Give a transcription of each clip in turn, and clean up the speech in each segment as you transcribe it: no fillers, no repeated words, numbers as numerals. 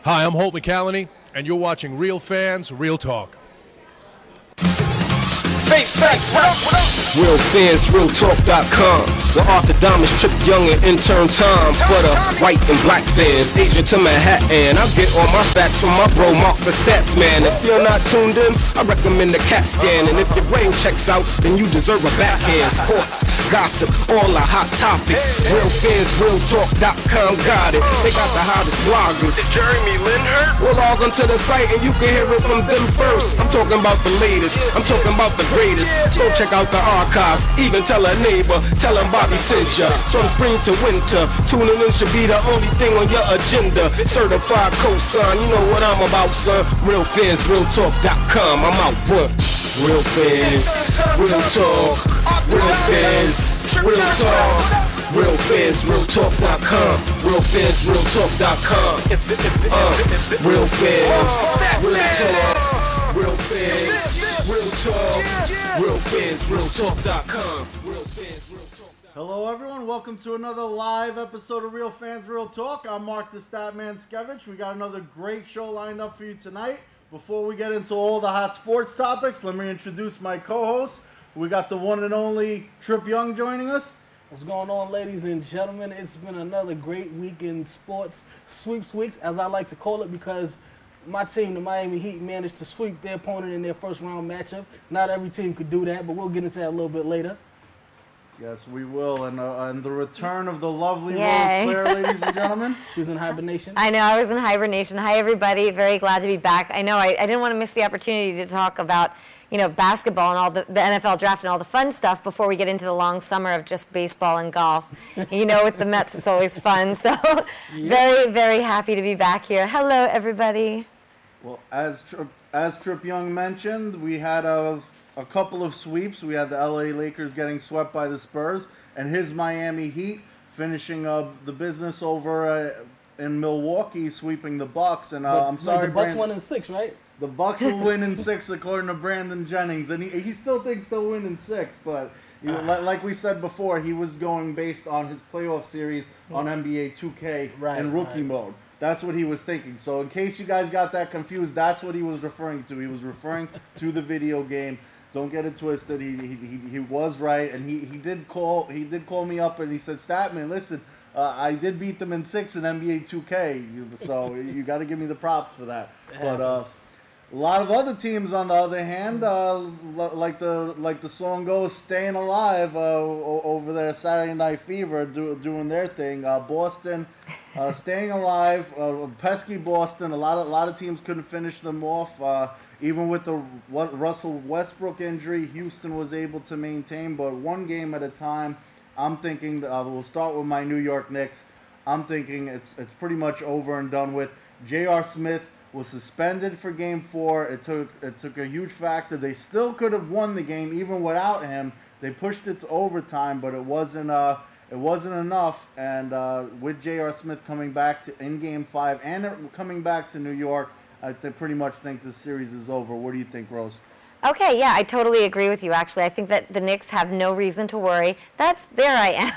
Hi, I'm Holt McCallany, and you're watching Real Fans, Real Talk. Face facts, what up, what up? Real fans, realtalk.com. The orthodontist Trip Young and intern Tom. For the white and black fans, Asia to Manhattan. I get all my facts from my bro, Mark the Stats Man. If you're not tuned in, I recommend the CAT scan. And if your brain checks out, then you deserve a backhand. Sports, gossip, all the hot topics. Real fans, realtalk.com got it. They got the hottest bloggers. Is Jeremy Lin hurt? Well, log onto the site and you can hear it from them first. I'm talking about the latest. I'm talking about the greatest. Go check out the archives. Even tell a neighbor. Tell him Bobby sent ya. From spring to winter, tuning in should be the only thing on your agenda. Certified cosign, you know what I'm about, son. Real fans, realtalk.com. I'm out, what? Real fans, real talk. Real fans, real talk. Real fans, realtalk.com. Real fans, realtalk.com. Real fans, real talk. Real fans, real talk. Real fans, realtalk.com. Real fans, real talk. Hello, everyone. Welcome to another live episode of Real Fans, Real Talk. I'm Mark the Statman Skevich. We got another great show lined up for you tonight. Before we get into all the hot sports topics, let me introduce my co-host. We got the one and only Trip Young joining us. What's going on, ladies and gentlemen? It's been another great week in sports. Sweeps weeks, as I like to call it, because my team, the Miami Heat, managed to sweep their opponent in their first round matchup. Not every team could do that, but we'll get into that a little bit later. Yes, we will. And the return of the lovely Rose Yay. Claire, ladies and gentlemen. She's in hibernation. I know, I was in hibernation. Hi, everybody. Very glad to be back. I know I didn't want to miss the opportunity to talk about, basketball and all the NFL draft and all the fun stuff before we get into the long summer of just baseball and golf. With the Mets, it's always fun. So very, very happy to be back here. Hello, everybody. Well, as Trip Young mentioned, we had a couple of sweeps. We had the LA Lakers getting swept by the Spurs, and his Miami Heat finishing the business over in Milwaukee, sweeping the Bucks. And I'm sorry, the Bucks won in 6, right? The Bucks will win in 6, according to Brandon Jennings, and he still thinks they'll win in 6. But like we said before, he was going based on his playoff series on NBA 2K in rookie mode. That's what he was thinking. So in case you guys got that confused, that's what he was referring to. He was referring to the video game. Don't get it twisted. He was right, and he did call me up and he said, Statman, listen, I did beat them in 6 in NBA 2K, so you got to give me the props for that. But a lot of other teams, on the other hand, like the song goes, staying alive over there, Saturday Night Fever, doing their thing. Boston, staying alive. Pesky Boston. A lot of teams couldn't finish them off. Even with the Russell Westbrook injury, Houston was able to maintain, but one game at a time. I'm thinking we'll start with my New York Knicks. I'm thinking it's pretty much over and done with. J.R. Smith was suspended for Game 4. It took a huge factor. They still could have won the game even without him. They pushed it to overtime, but it wasn't enough. And with J.R. Smith coming back in Game 5 and coming back to New York, I pretty much think the series is over. What do you think, Rose? Okay, yeah, I totally agree with you, actually. I think that the Knicks have no reason to worry. There I am.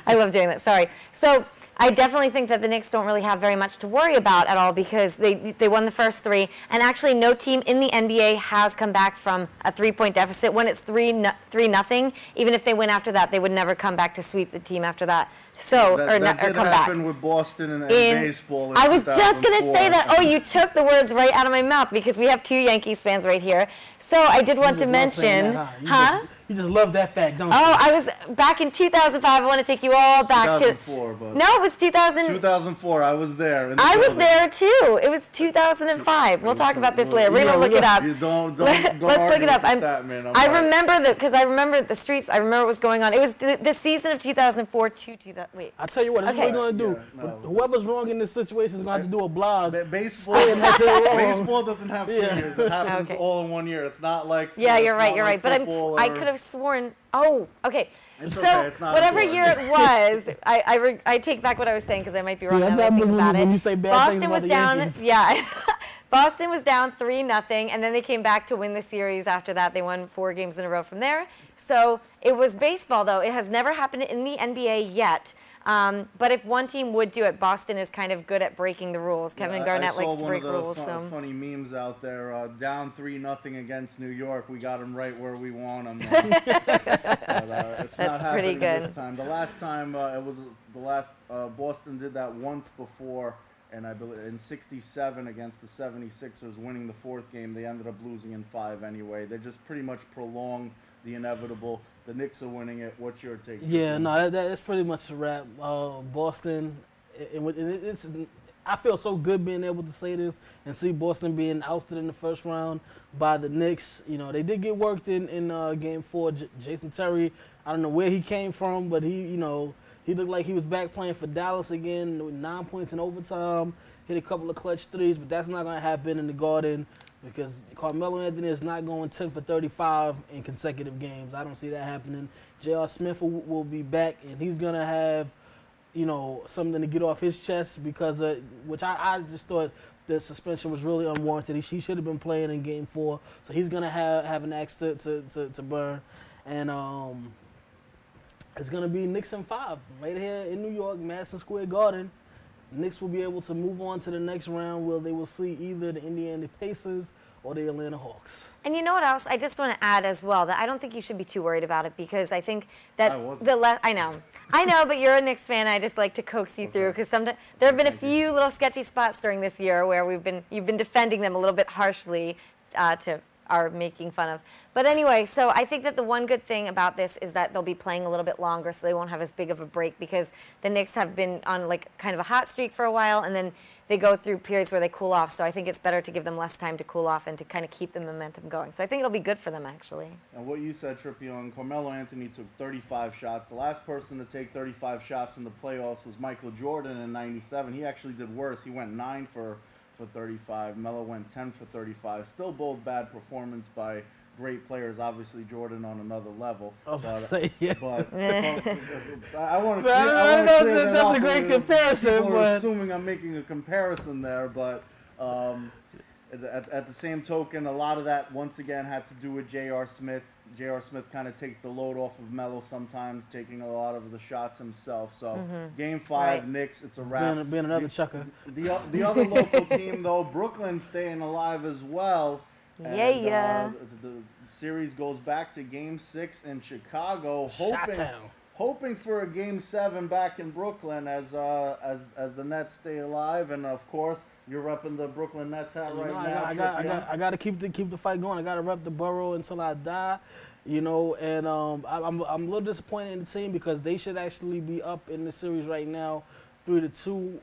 I love doing that, sorry. So I definitely think that the Knicks don't really have very much to worry about at all because they won the first 3. And actually, no team in the NBA has come back from a 3-point deficit. When it's 3-0, even if they win after that, they would never come back to sweep the team after that. So, that or did come back. happen with Boston and baseball. I was just going to say that. Oh, you took the words right out of my mouth because we have 2 Yankees fans right here. So I did want to mention, You just love that fact, don't you? Oh, I was back in 2005. I want to take you all back 2004, but no, it was 2004. I was there. I was there too. It was 2005. We'll talk about this later. We're gonna look it up. Don't Let's look it up. I remember because I remember the streets. I remember what was going on. It was the season of 2004 to 2000. Wait. I tell you what. This is what we're gonna do. Yeah, no. Whoever's wrong in this situation is gonna have to do a blog. Baseball doesn't have 2 years. It happens all in 1 year. It's not like you're right. But I could have sworn. Oh, okay. It's so okay, it's not whatever important. year it was, I take back what I was saying because I might be wrong now that I think about it. When you say bad Boston things was about the down. Yankees. Yeah, Boston was down 3-0, and then they came back to win the series after that. They won 4 games in a row from there. So it was baseball, though. It has never happened in the NBA yet. But if one team would do it, Boston is kind of good at breaking the rules. Kevin Garnett likes to break rules. I saw one of the funny memes out there. Down 3-0 against New York. We got them right where we want them. It's That's not pretty good. This time. The last time Boston did that once before. And I believe in '67 against the 76ers, winning the 4th game, they ended up losing in 5 anyway. They just pretty much prolonged the inevitable. The Knicks are winning it. What's your take? Yeah, no, that's pretty much a wrap. Boston, I feel so good being able to say this and see Boston being ousted in the first round by the Knicks. You know, they did get worked in Game 4. Jason Terry, I don't know where he came from, but he looked like he was back playing for Dallas again with 9 points in overtime, hit a couple of clutch threes, but that's not going to happen in the Garden because Carmelo Anthony is not going 10 for 35 in consecutive games. I don't see that happening. J.R. Smith will be back, and he's going to have, something to get off his chest because, which I just thought the suspension was really unwarranted. He should have been playing in Game 4, so he's going to have an axe to burn. And it's going to be Knicks in 5 right here in New York, Madison Square Garden. Knicks will be able to move on to the next round where they will see either the Indiana Pacers or the Atlanta Hawks. And you know what else? I just want to add as well that I don't think you should be too worried about it because I think that I know, but you're a Knicks fan. I just like to coax you through because sometimes there have been a few little sketchy spots during this year where you've been defending them a little bit harshly to are making fun of. But anyway, so I think that the one good thing about this is that they'll be playing a little bit longer so they won't have as big of a break because the Knicks have been on like kind of a hot streak for a while and then they go through periods where they cool off. So I think it's better to give them less time to cool off and to kind of keep the momentum going. So I think it'll be good for them actually. And what you said, Trippy, on Carmelo Anthony took 35 shots. The last person to take 35 shots in the playoffs was Michael Jordan in '97. He actually did worse. He went 9 for 35. Melo went 10 for 35. Still both bad performance by great players. Obviously, Jordan on another level. I was going to say, yeah. But I want to. I don't know if that's a great comparison. People but are assuming I'm making a comparison there, but at the same token, a lot of that once again had to do with J.R. Smith. J.R. Smith kind of takes the load off of Melo sometimes, taking a lot of the shots himself. So Game 5, right. Knicks, it's a wrap. Being another chucker. The other local team, though, Brooklyn's staying alive as well. And, the series goes back to Game 6 in Chicago, hoping for a Game 7 back in Brooklyn as the Nets stay alive. And of course, you're repping the Brooklyn Nets hat right now. I got to keep the fight going. I got to rep the borough until I die. And I'm a little disappointed in the team because they should actually be up in the series right now, 3-2.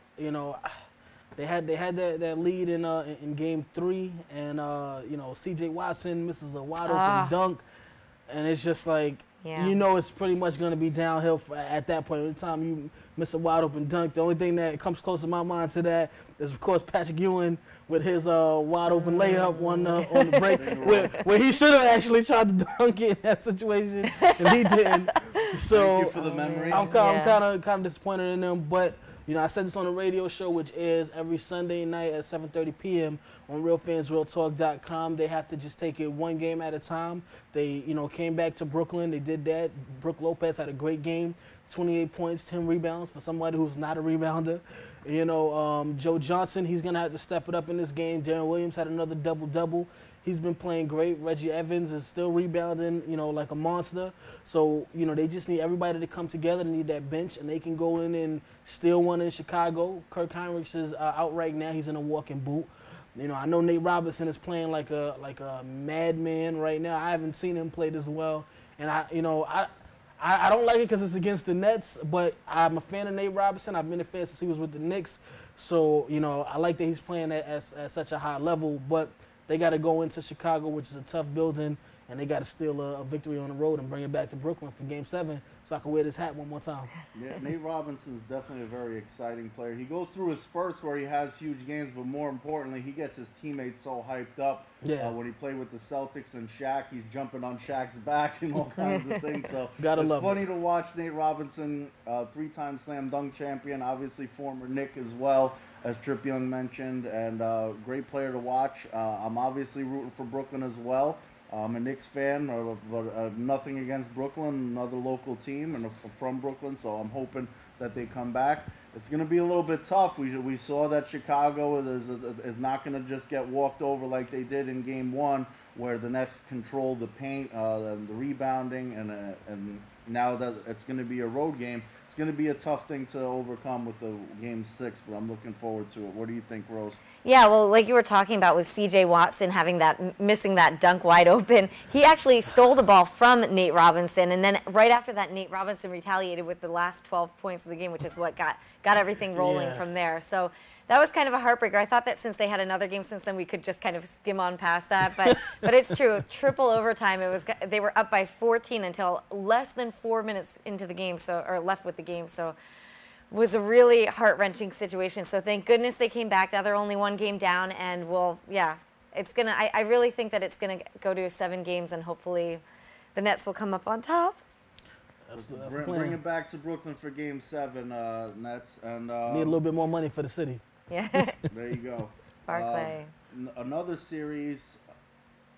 They had that lead in Game 3, and C.J. Watson misses a wide open dunk, and it's just like it's pretty much going to be downhill at that point. Every time you miss a wide open dunk, the only thing that comes close to my mind to that is of course Patrick Ewing with his wide open layup on the break, where he should have actually tried to dunk it in that situation, and he didn't. So thank you for the memory. I'm kind of disappointed in them, but. I said this on a radio show, which airs every Sunday night at 7:30 p.m. on RealFansRealTalk.com. They have to just take it one game at a time. They, came back to Brooklyn. They did that. Brook Lopez had a great game, 28 points, 10 rebounds for somebody who's not a rebounder. Joe Johnson, he's going to have to step it up in this game. Darren Williams had another double-double. He's been playing great. Reggie Evans is still rebounding, like a monster. So, they just need everybody to come together. They need that bench, and they can go in and steal one in Chicago. Kirk Heinrichs is out right now. He's in a walking boot. I know Nate Robinson is playing like a madman right now. I haven't seen him play this well. And, I don't like it because it's against the Nets, but I'm a fan of Nate Robinson. I've been a fan since he was with the Knicks. So, I like that he's playing at such a high level, but they got to go into Chicago, which is a tough building, and they got to steal a victory on the road and bring it back to Brooklyn for Game 7 so I can wear this hat one more time. Yeah, Nate Robinson's definitely a very exciting player. He goes through his spurts where he has huge games, but more importantly, he gets his teammates so hyped up. Yeah. When he played with the Celtics and Shaq, he's jumping on Shaq's back and all kinds of things. So Gotta it's love funny to watch Nate Robinson, three-time slam dunk champion, obviously former Knick as well, as Trip Young mentioned, and great player to watch. I'm obviously rooting for Brooklyn as well. I'm a Knicks fan, but nothing against Brooklyn, another local team, and from Brooklyn, so I'm hoping that they come back. It's going to be a little bit tough. We saw that Chicago is not going to just get walked over like they did in Game 1, where the Nets controlled the paint, the rebounding, and now that it's going to be a road game, it's going to be a tough thing to overcome with the Game 6, but I'm looking forward to it. What do you think, Rose? Yeah, well, like you were talking about with C.J. Watson missing that dunk wide open, he actually stole the ball from Nate Robinson, and then right after that, Nate Robinson retaliated with the last 12 points of the game, which is what got everything rolling from there. So that was kind of a heartbreaker. I thought that since they had another game since then, we could just kind of skim on past that, but it's true. Triple overtime. They were up by 14 until less than 4 minutes into the game, or left with the game. So was a really heart-wrenching situation. So thank goodness they came back. Now they're only one game down, and it's gonna. I really think that it's gonna go to 7 games, and hopefully the Nets will come up on top. Bring it back to Brooklyn for Game 7, Nets, and need a little bit more money for the city. Yeah. There you go. Barclay. Another series,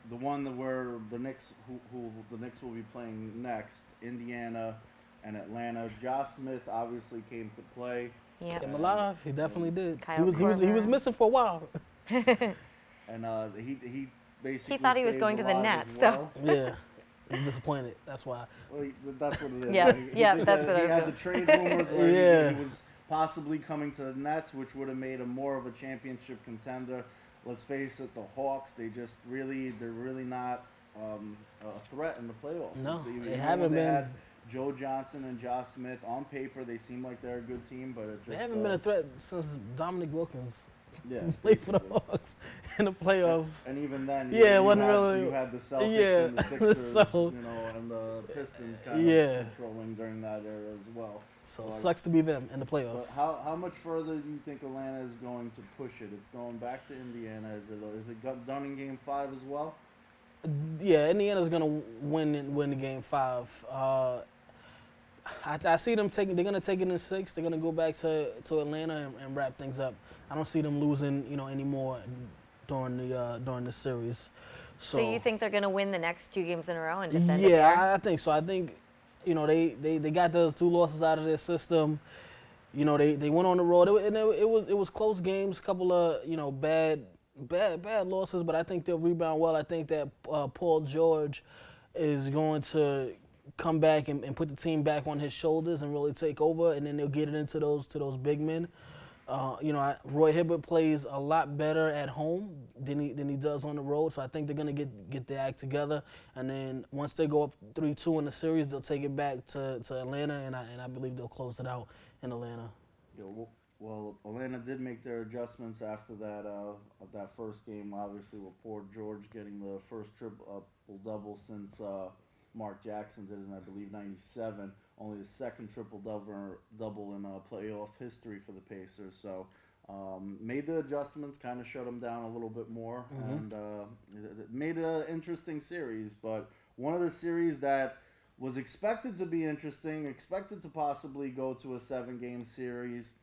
the one where the Knicks, who the Knicks will be playing next, Indiana and Atlanta. Josh Smith obviously came to play. Yeah. Came alive. He definitely did. Kyle He was missing for a while. And he basically thought he was going to the Nets. Well. Yeah. He's disappointed. That's why. Well, that's what it is. Yeah, that's what I was He had the trade rumors where he was possibly coming to the Nets, which would have made him more of a championship contender. Let's face it, the Hawks, they're really not a threat in the playoffs. No, so they haven't been. Had Joe Johnson and Josh Smith on paper, they seem like they're a good team, but it just, they haven't been a threat since Dominic Wilkins. Yeah, played for the Hawks in the playoffs. And even then, it wasn't really. You had the Celtics and the Sixers, so, and the Pistons kind of controlling during that era as well. So it sucks to be them in the playoffs. How much further do you think Atlanta is going to push it? It's going back to Indiana. Is it done in Game 5 as well? Yeah, Indiana's gonna win the Game 5. I see them taking. They're gonna take it in 6. They're gonna go back to Atlanta and wrap things up. I don't see them losing, anymore during the series. So you think they're going to win the next 2 games in a row and just end it there? Yeah, I think so. I think, they got those 2 losses out of their system. They went on the road, and it was close games, a couple of bad losses, but I think they'll rebound well. I think that Paul George is going to come back and put the team back on his shoulders and really take over, and then they'll get it into those big men. Roy Hibbert plays a lot better at home than he does on the road, so I think they're gonna get their act together. And then once they go up 3-2 in the series, they'll take it back to Atlanta, and I believe they'll close it out in Atlanta. Yeah, well, Atlanta did make their adjustments after that first game, obviously with Paul George getting the first triple-double since Mark Jackson did it in, I believe, 97. Only the second triple-double in playoff history for the Pacers. So made the adjustments, kind of shut them down a little bit more, and it made it an interesting series. But one of the series that was expected to be interesting, expected to possibly go to a 7-game series,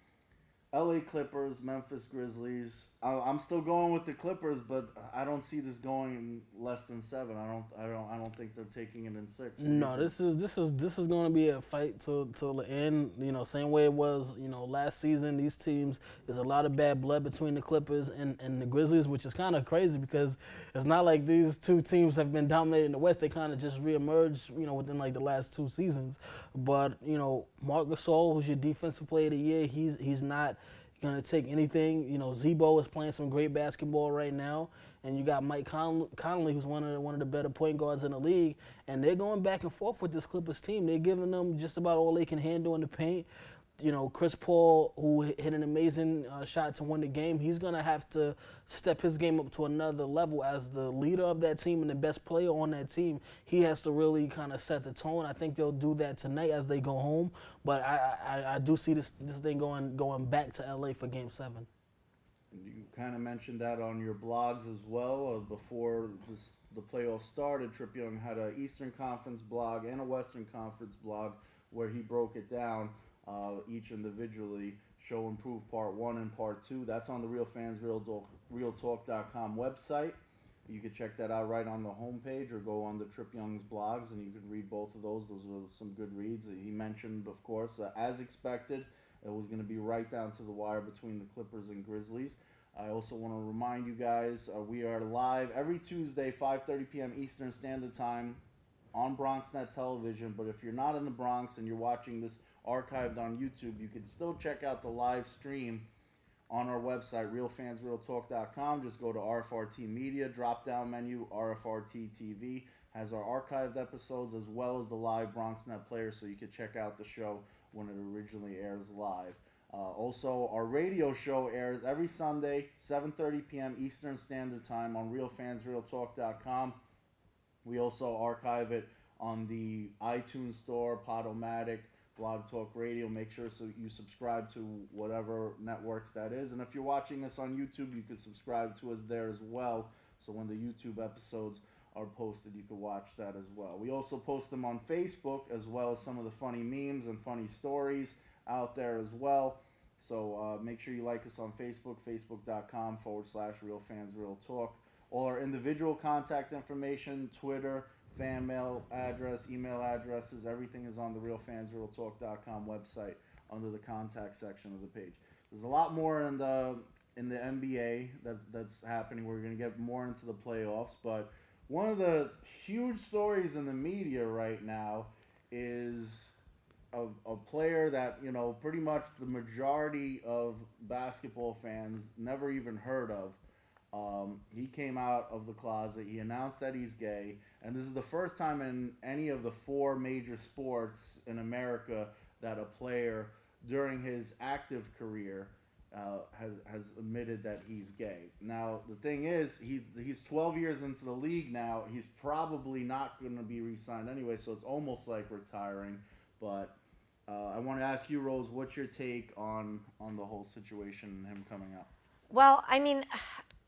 LA Clippers, Memphis Grizzlies. I'm still going with the Clippers, but I don't see this going in less than 7. I don't think they're taking it in 6. No, this is going to be a fight till the end. Same way it was last season. These teams, there's a lot of bad blood between the Clippers and the Grizzlies, which is kind of crazy because it's not like these 2 teams have been dominating the West. They kind of just reemerged within like the last 2 seasons. But Marc Gasol, who's your defensive player of the year, he's not going to take anything. Zebo is playing some great basketball right now, and you got Mike Conley, who's one of the better point guards in the league, and they're going back and forth with this Clippers team. They're giving them just about all they can handle in the paint. Chris Paul, who hit an amazing shot to win the game, he's going to have to step his game up to another level as the leader of that team and the best player on that team. He has to really kind of set the tone. I think they'll do that tonight as they go home. But I do see this thing going back to L.A. for Game 7. You kind of mentioned that on your blogs as well. Before the playoffs started, Trip Young had an Eastern Conference blog and a Western Conference blog where he broke it down each individually. Show Improved Part 1 and Part 2. That's on the RealFansRealTalk.com website. You can check that out right on the homepage or go on the Trip Young's blogs and you can read both of those. Those are some good reads. He mentioned, of course, as expected, it was going to be right down to the wire between the Clippers and Grizzlies. I also want to remind you guys, we are live every Tuesday, 5:30 p.m. Eastern Standard Time on BronxNet Television. But if you're not in the Bronx and you're watching this archived on YouTube, you can still check out the live stream on our website, RealFansRealTalk.com. Just go to RFRT Media, drop-down menu, RFRT TV. Has our archived episodes as well as the live BronxNet players, so you can check out the show when it originally airs live. Also, our radio show airs every Sunday, 7:30 p.m. Eastern Standard Time on RealFansRealTalk.com. We also archive it on the iTunes Store, Podomatic, Blog Talk Radio. Make sure so you subscribe to whatever networks that is. And if you're watching us on YouTube, you can subscribe to us there as well. So when the YouTube episodes are posted, you can watch that as well. We also post them on Facebook as well as some of the funny memes and funny stories out there as well. So make sure you like us on Facebook, facebook.com/RealFansRealTalk. All our individual contact information, Twitter, fan mail address, email addresses, everything is on the RealFansRealTalk.com website under the contact section of the page. There's a lot more in the NBA that's happening. We're going to get more into the playoffs, but one of the huge stories in the media right now is a player that, pretty much the majority of basketball fans never even heard of. He came out of the closet. He announced that he's gay, and this is the first time in any of the 4 major sports in America that a player during his active career has admitted that he's gay. Now, the thing is, he's 12 years into the league now. He's probably not going to be re-signed anyway, so it's almost like retiring. But I want to ask you, Rose, what's your take on the whole situation and him coming out? Well, I mean,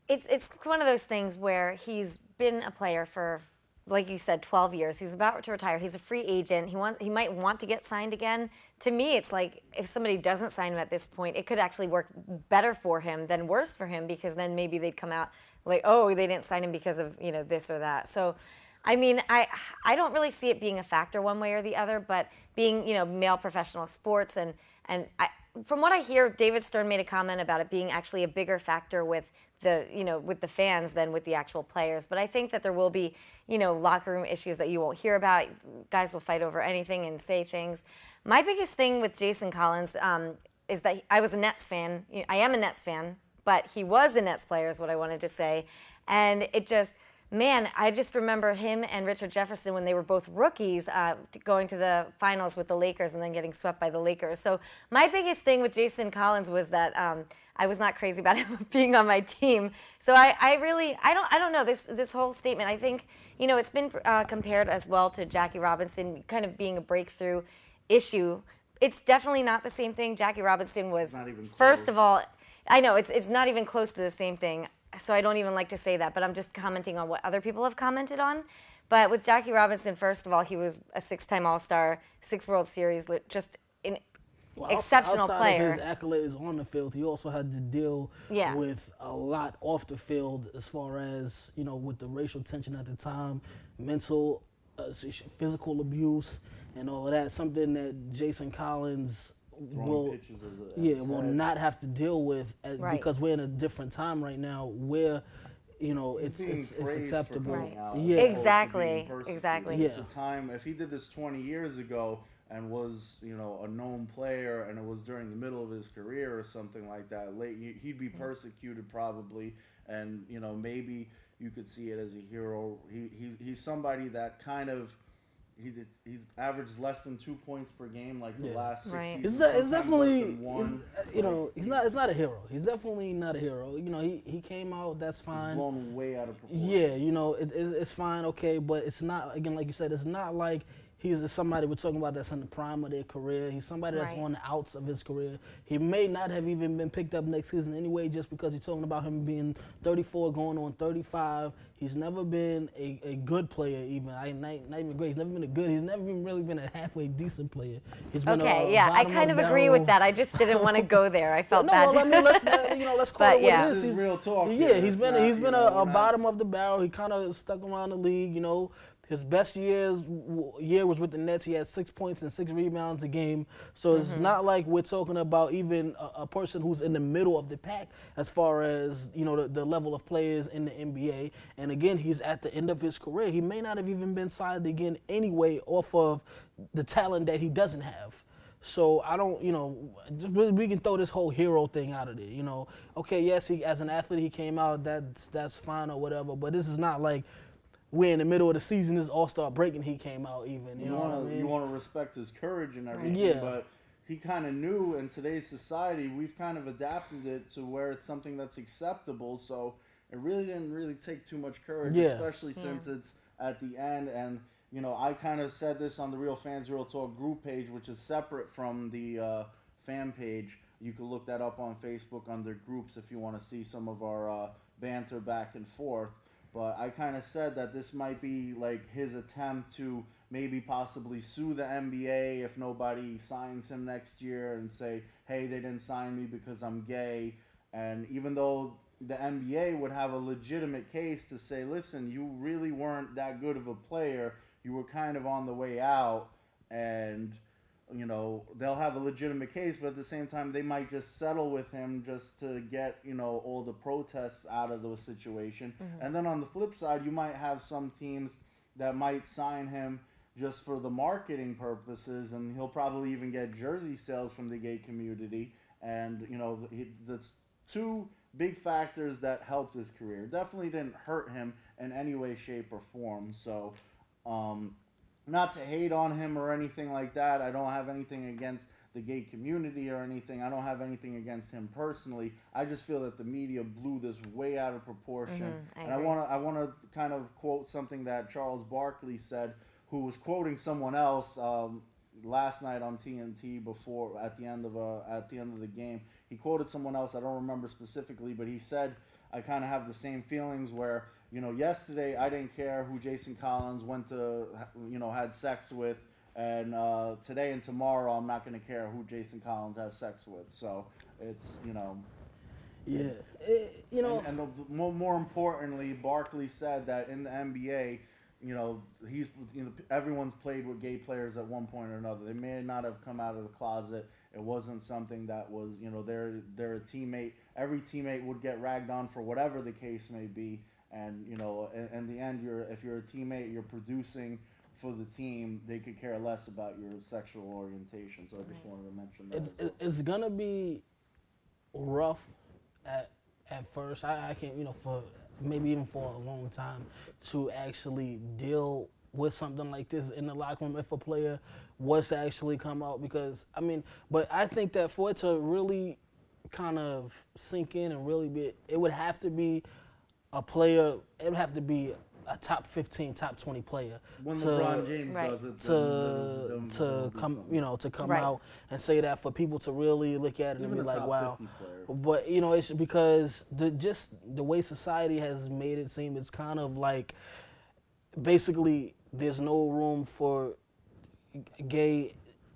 it's one of those things where he's been a player for, like you said, 12 years. He's about to retire. He's a free agent. He might want to get signed again. To me, it's like if somebody doesn't sign him at this point, it could actually work better for him than worse for him, because then maybe they'd come out like, oh, they didn't sign him because of this or that. So, I mean, I don't really see it being a factor one way or the other, but being male professional sports and from what I hear, David Stern made a comment about it being actually a bigger factor with the fans than with the actual players. But I think that there will be, locker room issues that you won't hear about. Guys will fight over anything and say things. My biggest thing with Jason Collins is that I was a Nets fan. I am a Nets fan, but he was a Nets player is what I wanted to say. And it just, man, I just remember him and Richard Jefferson when they were both rookies going to the finals with the Lakers and then getting swept by the Lakers. So my biggest thing with Jason Collins was that I was not crazy about him being on my team. So I don't know this whole statement. I think it's been compared as well to Jackie Robinson kind of being a breakthrough issue. It's definitely not the same thing. Jackie Robinson was, first of all, I know it's not even close to the same thing. So I don't even like to say that, but I'm just commenting on what other people have commented on. But with Jackie Robinson, first of all, he was a 6-time All-Star, 6 World Series, just an exceptional player. Outside of his accolades on the field, he also had to deal with a lot off the field as far as, with the racial tension at the time, mental, physical abuse, and all of that. Something that Jason Collins will not have to deal with because we're in a different time right now where it's acceptable. Right. Yeah, exactly. Yeah. It's a time, if he did this 20 years ago and was a known player and it was during the middle of his career or something like that, he'd be persecuted probably, and maybe you could see it as a hero. He's somebody that kind of he's averaged less than 2 points per game like the last 6 Right. seasons. It's definitely, one. it's not a hero. He's definitely not a hero. He came out, that's fine. He's blown way out of proportion. Yeah, it's fine, okay, but it's not, again, like you said, it's not like he's somebody we're talking about that's in the prime of their career. He's somebody that's on the outs of his career. He may not have even been picked up next season anyway, just because he's talking about him being 34 going on 35. He's never been a good player even. Not even great. He's never been he's never even really been a halfway decent player. He's been I kind of agree with that. I just didn't want to go there. I felt bad. Well, I mean, let's call it what it is. This is real talk. Yeah, he's been a bottom of the barrel. He kind of stuck around the league, His best year was with the Nets. He had 6 points and 6 rebounds a game. So it's not like we're talking about even a person who's in the middle of the pack as far as the level of players in the NBA. And again, he's at the end of his career. He may not have even been signed again anyway off of the talent that he doesn't have. So I don't, we can throw this whole hero thing out of there. Okay, yes, as an athlete he came out. That's fine or whatever. But this is not like we're in the middle of the season, this all-star break, and he came out even. You know what I mean? You want to respect his courage and everything, but he kind of knew in today's society, we've kind of adapted it to where it's something that's acceptable, so it really didn't take too much courage, especially since it's at the end. And, I kind of said this on the Real Fans, Real Talk group page, which is separate from the fan page. You can look that up on Facebook under groups if you want to see some of our banter back and forth. But I kind of said that this might be like his attempt to maybe possibly sue the NBA if nobody signs him next year and say, hey, they didn't sign me because I'm gay. And even though the NBA would have a legitimate case to say, listen, you really weren't that good of a player. You were kind of on the way out. And, they'll have a legitimate case, but at the same time, they might just settle with him just to get, all the protests out of the situation. And then on the flip side, you might have some teams that might sign him just for the marketing purposes, and he'll probably even get jersey sales from the gay community. And, that's two big factors that helped his career. Definitely didn't hurt him in any way, shape, or form. So, not to hate on him or anything like that. I don't have anything against the gay community or anything. I don't have anything against him personally. I just feel that the media blew this way out of proportion. I want to kind of quote something that Charles Barkley said, who was quoting someone else last night on TNT before at the end of the game. He quoted someone else. I don't remember specifically, but he said, I kind of have the same feelings where, yesterday I didn't care who Jason Collins went to, had sex with, and today and tomorrow I'm not going to care who Jason Collins has sex with. So it's, Yeah. And more importantly, Barkley said that in the NBA, everyone's played with gay players at one point or another. They may not have come out of the closet. It wasn't something that was, they're a teammate. Every teammate would get ragged on for whatever the case may be. And, in the end, if you're a teammate, you're producing for the team, they could care less about your sexual orientation. So I just wanted to mention that. It's going to be rough at first. I can't, for maybe even for a long time to actually deal with something like this in the locker room if a player was to actually come out, because but I think that for it to really kind of sink in and really be, it would have to be a player, it would have to be a top 15, top 20 player when LeBron James does it, to come out and say that, for people to really look at it and be like, wow. But it's because the way society has made it seem, it's kind of like basically there's no room for gay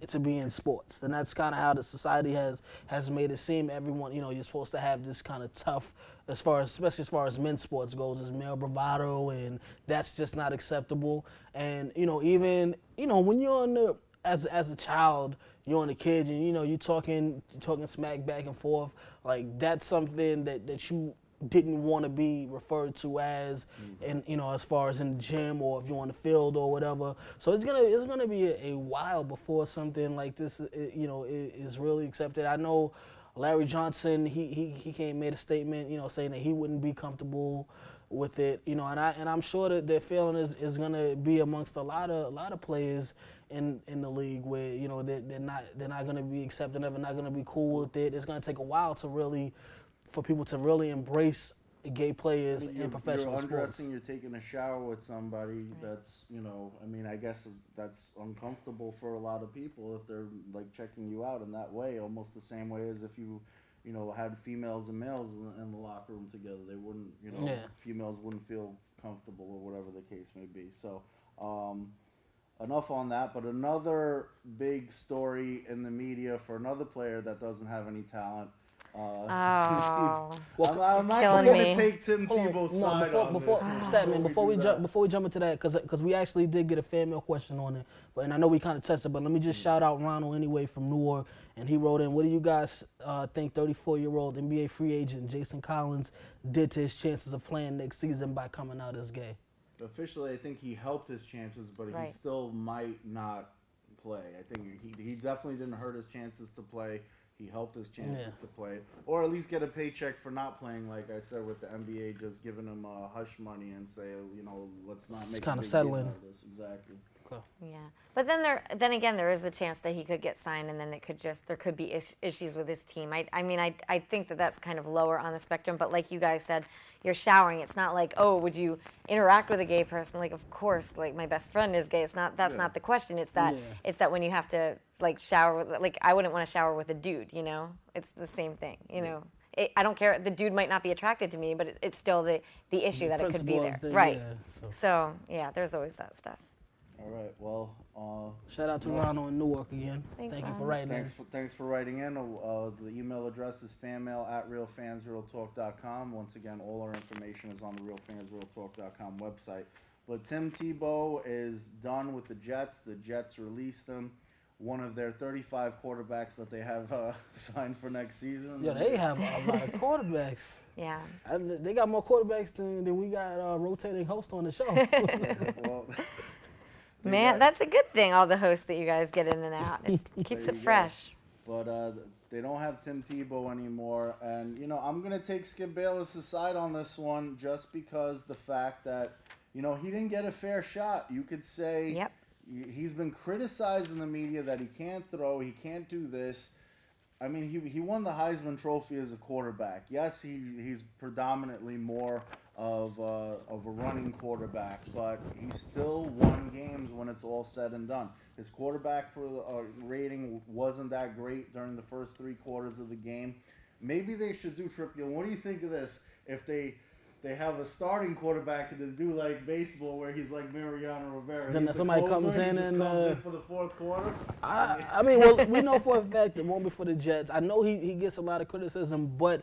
to be in sports, and that's kind of how the society has made it seem. Everyone, you're supposed to have this kind of tough, especially as far as men's sports goes, is male bravado, and that's just not acceptable. And even when you're as a child, you're on the kids, and you're talking smack back and forth, like that's something that you didn't want to be referred to as, and as far as in the gym or if you're on the field or whatever. So it's gonna be a while before something like this is really accepted. I know Larry Johnson, he came and made a statement, you know, saying that he wouldn't be comfortable with it, you know, and I'm sure that their feeling is gonna be amongst a lot of players in the league where, you know, they're not gonna be accepting of it, not gonna be cool with it. It's gonna take a while for people to really embrace gay players in professional sports. You're undressing, you're taking a shower with somebody that's, you know, I mean, I guess that's uncomfortable for a lot of people if they're like checking you out in that way, almost the same way as if you know, had females and males in the locker room together. They wouldn't, you know, females wouldn't feel comfortable or whatever the case may be. So, enough on that. But another big story in the media for another player that doesn't have any talent. I'm not going to take Tim Tebow's side before we jump into that, because we actually did get a fan mail question on it, and I know we kind of touched it, but let me just shout out Ronald anyway from Newark, and he wrote in, what do you guys think 34-year-old NBA free agent Jason Collins did to his chances of playing next season by coming out as gay? Officially, I think he helped his chances, but he still might not play. I think he definitely didn't hurt his chances to play. He helped his chances to play, or at least get a paycheck for not playing. Like I said, with the NBA just giving him hush money and say, you know, let's not make a big deal out of this. Exactly. Okay. Yeah, but then again, there is a chance that he could get signed, and then there could be issues with his team. I mean, I think that's kind of lower on the spectrum. But like you guys said, you're showering. It's not like, oh, would you interact with a gay person? Like, of course, like my best friend is gay. It's not. That's not the question. It's that when you have to like shower with, like, I wouldn't want to shower with a dude. You know, it's the same thing. You know. I don't care. The dude might not be attracted to me, but it's still the issue that it could be there. Right. Yeah, so yeah, there's always that stuff. All right. Well, shout out to Ronald in Newark again. Thank you for writing in. Thanks for writing in. The email address is fanmail@realfansrealtalk.com. Once again, all our information is on the realfansrealtalk.com website. But Tim Tebow is done with the Jets. The Jets released him. One of their 35 quarterbacks that they have signed for next season. Yeah, they have a lot of quarterbacks. Yeah. They got more quarterbacks than we got rotating hosts on the show. Well, man, that's a good thing, all the hosts that you guys get in and out. It keeps it fresh. But they don't have Tim Tebow anymore. And, you know, I'm going to take Skip Bayless' side on this one just because the fact that, you know, he didn't get a fair shot. You could say he's been criticized in the media that he can't throw, he can't do this. I mean, he won the Heisman Trophy as a quarterback. Yes, he's predominantly more of a running quarterback, but he still won games when it's all said and done. His quarterback rating wasn't that great during the first 3 quarters of the game. Maybe they should do triple. What do you think of this? If they have a starting quarterback and they do like baseball where he's like Mariano Rivera. Then somebody comes in for the fourth quarter. I mean, well, we know for a fact it won't be for the Jets. I know he gets a lot of criticism, but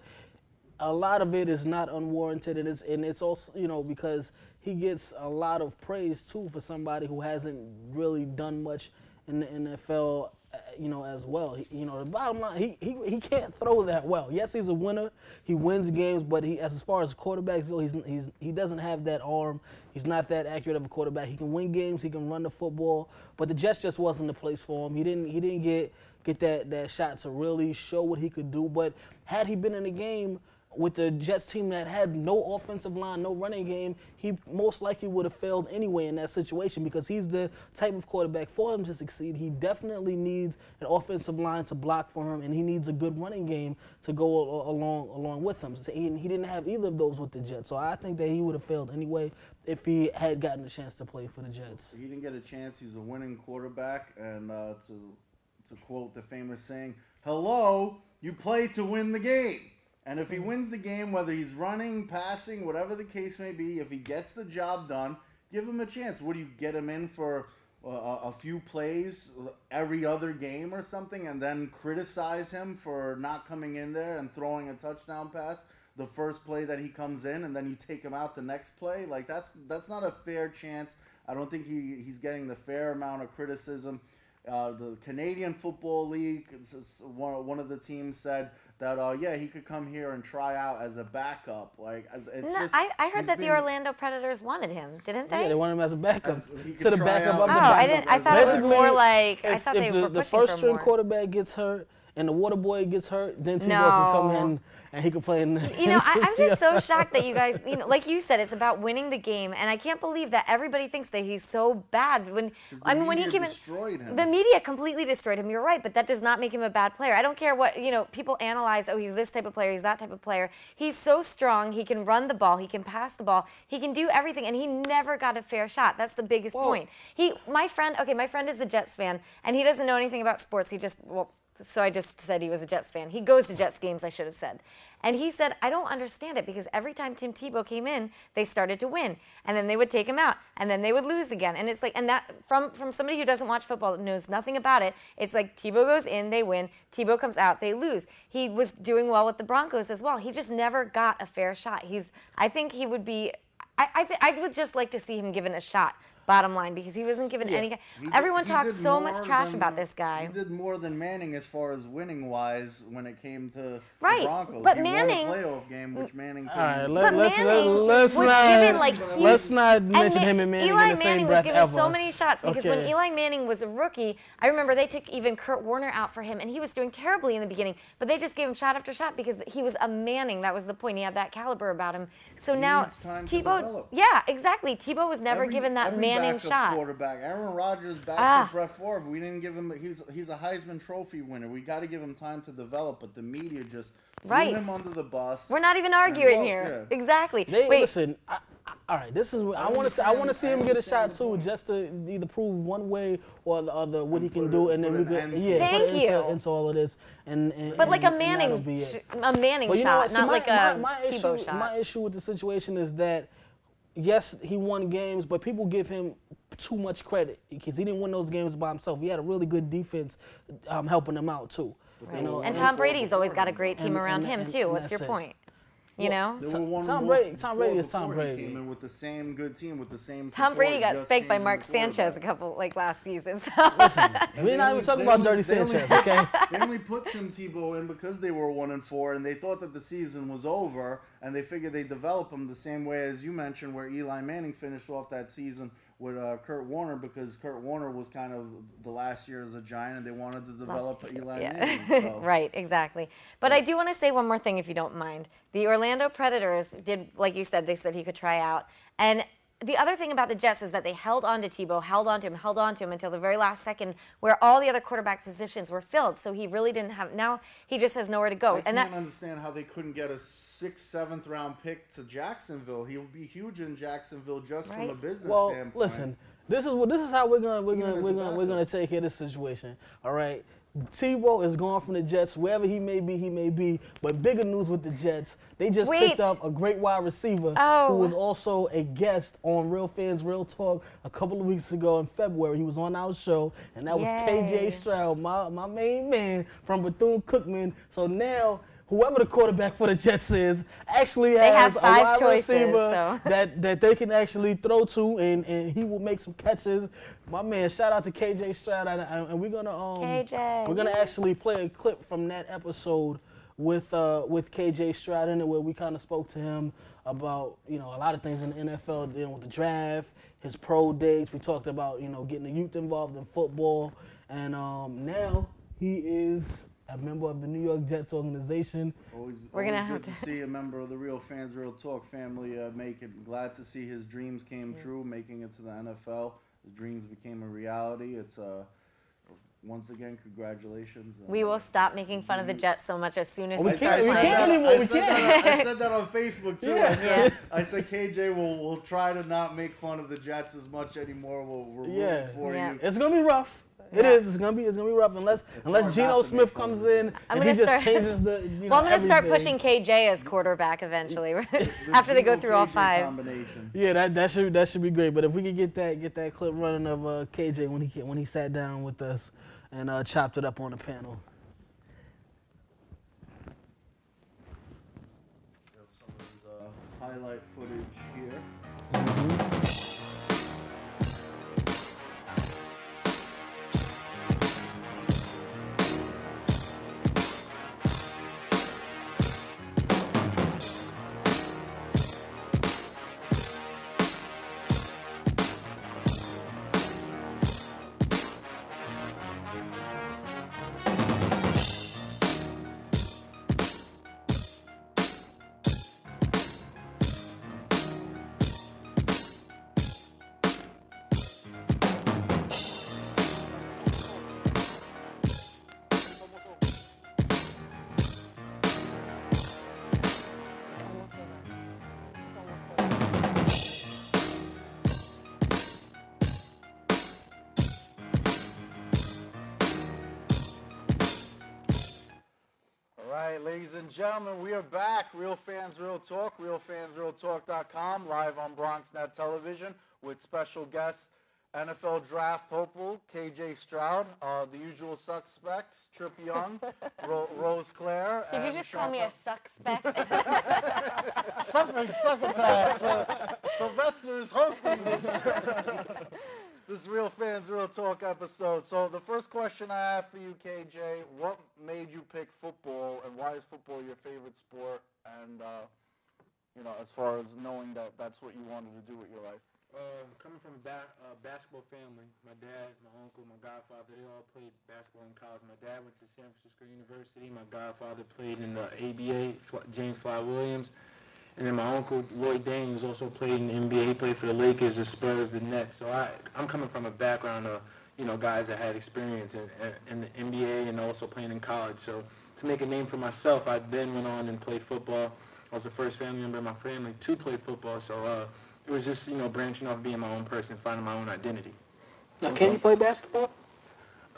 a lot of it is not unwarranted, and it's also, you know, because he gets a lot of praise too for somebody who hasn't really done much in the NFL. You know, as well. You know, the bottom line, he can't throw that well. Yes, he's a winner. He wins games, but as far as quarterbacks go, he doesn't have that arm. He's not that accurate of a quarterback. He can win games. He can run the football, but the Jets just wasn't the place for him. He didn't get that shot to really show what he could do. But had he been in the game with the Jets team that had no offensive line, no running game, he most likely would have failed anyway in that situation because he's the type of quarterback for him to succeed. He definitely needs an offensive line to block for him, and he needs a good running game to go along with him. So he didn't have either of those with the Jets, so I think that he would have failed anyway if he had gotten a chance to play for the Jets. He didn't get a chance. He's a winning quarterback, and to quote the famous saying, "Hello, you play to win the game." And if he wins the game, whether he's running, passing, whatever the case may be, if he gets the job done, give him a chance. What do you get him in for a few plays every other game or something and then criticize him for not coming in there and throwing a touchdown pass the first play that he comes in and then you take him out the next play? Like, that's not a fair chance. I don't think he's getting the fair amount of criticism. The Canadian Football League, one of the teams said that, he could come here and try out as a backup. Like, I heard that the Orlando Predators wanted him, didn't they? Yeah, they wanted him as a backup. To the backup of the backup. I thought it was more like, I thought they were pushing for more. If the first string quarterback gets hurt and the water boy gets hurt, then Tebow No. can come in and he can play in. I'm just so shocked that you guys, like you said, it's about winning the game, and I can't believe that everybody thinks that he's so bad. When he came in, the media completely destroyed him. You're right, but that does not make him a bad player. I don't care what people analyze. Oh, he's this type of player. He's that type of player. He's so strong. He can run the ball. He can pass the ball. He can do everything, and he never got a fair shot. That's the biggest point. My friend is a Jets fan, and he doesn't know anything about sports. So I just said he was a Jets fan. He goes to Jets games, I should have said. And he said, I don't understand it because every time Tim Tebow came in, they started to win. And then they would take him out. And then they would lose again. And it's like, and that, from somebody who doesn't watch football, knows nothing about it, it's like Tebow goes in, they win. Tebow comes out, they lose. He was doing well with the Broncos as well. He just never got a fair shot. I think he would be, I would just like to see him given a shot. Bottom line, because he wasn't given any. Everyone talked so much trash about this guy. He did more than Manning as far as winning wise when it came to the Broncos. But he Manning won a playoff game, which Manning. All right, let's not mention him and Manning in the same breath ever. Eli Manning was given so many shots because when Eli Manning was a rookie, I remember they took even Kurt Warner out for him, and he was doing terribly in the beginning. But they just gave him shot after shot because he was a Manning. That was the point. He had that caliber about him. So now Tebow, yeah, exactly. Tebow was never given that Manning shot. Quarterback. Aaron Rodgers back to Brett Favre. We didn't give him. He's a Heisman Trophy winner. We got to give him time to develop. But the media just threw him under the bus. We're not even arguing here. Yeah. Exactly. Listen. All right, this is. I want to see him get a shot too, just to either prove one way or the other what he can do, and then we could put it into all of this. But like a Manning shot, not like a Tebow shot. My issue with the situation is that, yes, he won games, but people give him too much credit because he didn't win those games by himself. He had a really good defense helping him out too. Right. And Tom Brady's always got a great team around him too. What's your point? You know, Tom Brady is Tom Brady. He came in with the same good team, with the same support. Tom Brady got spanked by Mark Sanchez last season. So. We're not even talking about Dirty Sanchez, okay? They only put Tim Tebow in because they were 1-4, and they thought that the season was over, and they figured they'd develop him the same way as you mentioned, where Eli Manning finished off that season with Kurt Warner, because Kurt Warner was kind of the last year as a Giant, and they wanted to develop Eli Manning. So. Right, exactly. But I do want to say one more thing, if you don't mind. The Orlando Predators did, like you said, they said he could try out. And the other thing about the Jets is that they held on to Tebow, held on to him until the very last second, where all the other quarterback positions were filled. So he really didn't have. Now he just has nowhere to go. I can't understand how they couldn't get a 6th, 7th round pick to Jacksonville. He would be huge in Jacksonville just from a business standpoint. Well, listen, this is how we're gonna take care of this situation. All right. Tebow is gone from the Jets, wherever he may be. But bigger news with the Jets, they just picked up a great wide receiver who was also a guest on Real Fans Real Talk a couple of weeks ago in February. He was on our show, and that was KJ Stroud, my main man from Bethune-Cookman. So now, whoever the quarterback for the Jets is actually has a wide receiver that they can actually throw to, and he will make some catches. My man, shout out to KJ Stroud, and we're gonna actually play a clip from that episode with KJ Stroud in it, where we kind of spoke to him about a lot of things in the NFL, dealing with the draft, his pro dates. We talked about getting the youth involved in football, and now he is a member of the New York Jets organization. We're gonna have to see a member of the Real Fans Real Talk family make it. Glad to see his dreams came true, making it to the NFL. His dreams became a reality. It's once again, congratulations. We will stop making fun of the Jets so much as soon as I said that on Facebook too. Yeah. I said KJ will try to not make fun of the Jets as much anymore. We're rooting for you. It's gonna be rough. It is. It's gonna be rough unless Geno Smith comes in and he just changes the. I'm gonna start pushing KJ as quarterback eventually after they go through all 5. Yeah, that should be great. But if we could get that clip running of KJ when he sat down with us and chopped it up on the panel. We have some of his highlight footage here. Ladies and gentlemen, we are back. Real Fans, Real Talk, realfansrealtalk.com, live on BronxNet Television with special guests, NFL Draft hopeful, KJ Stroud, the usual suspects, Trip Young, Rose Claire. Did you just call me a suspect? Succotash. Sylvester is hosting this Real Fans, Real Talk episode. So the first question I have for you, KJ, what made you pick football, and why is football your favorite sport? And, as far as knowing that that's what you wanted to do with your life. Coming from a basketball family, my dad, my uncle, my godfather, they all played basketball in college. My dad went to San Francisco University. My godfather played in the ABA, James Fly Williams. And then my uncle, Lloyd Daniels, also played in the NBA. He played for the Lakers, the Spurs, the Nets. So I'm coming from a background of, guys that had experience in the NBA and also playing in college. So to make a name for myself, I then went on and played football. I was the first family member in my family to play football. So it was just, branching off, being my own person, finding my own identity. Now, can you play basketball?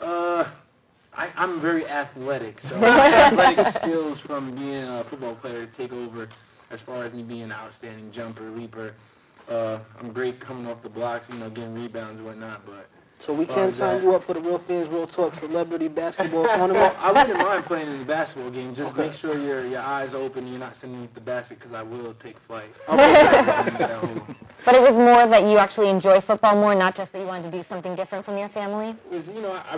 I'm very athletic, so athletic skills from being a football player take over as far as me being an outstanding jumper, leaper. I'm great coming off the blocks, getting rebounds and whatnot, but... So we can sign you up for the Real Fans, Real Talk celebrity basketball tournament? I wouldn't mind playing in the basketball game. Just make sure your eyes open, you're not sending the basket, because I will take flight. But it was more that you actually enjoy football more, not just that you wanted to do something different from your family? It was, I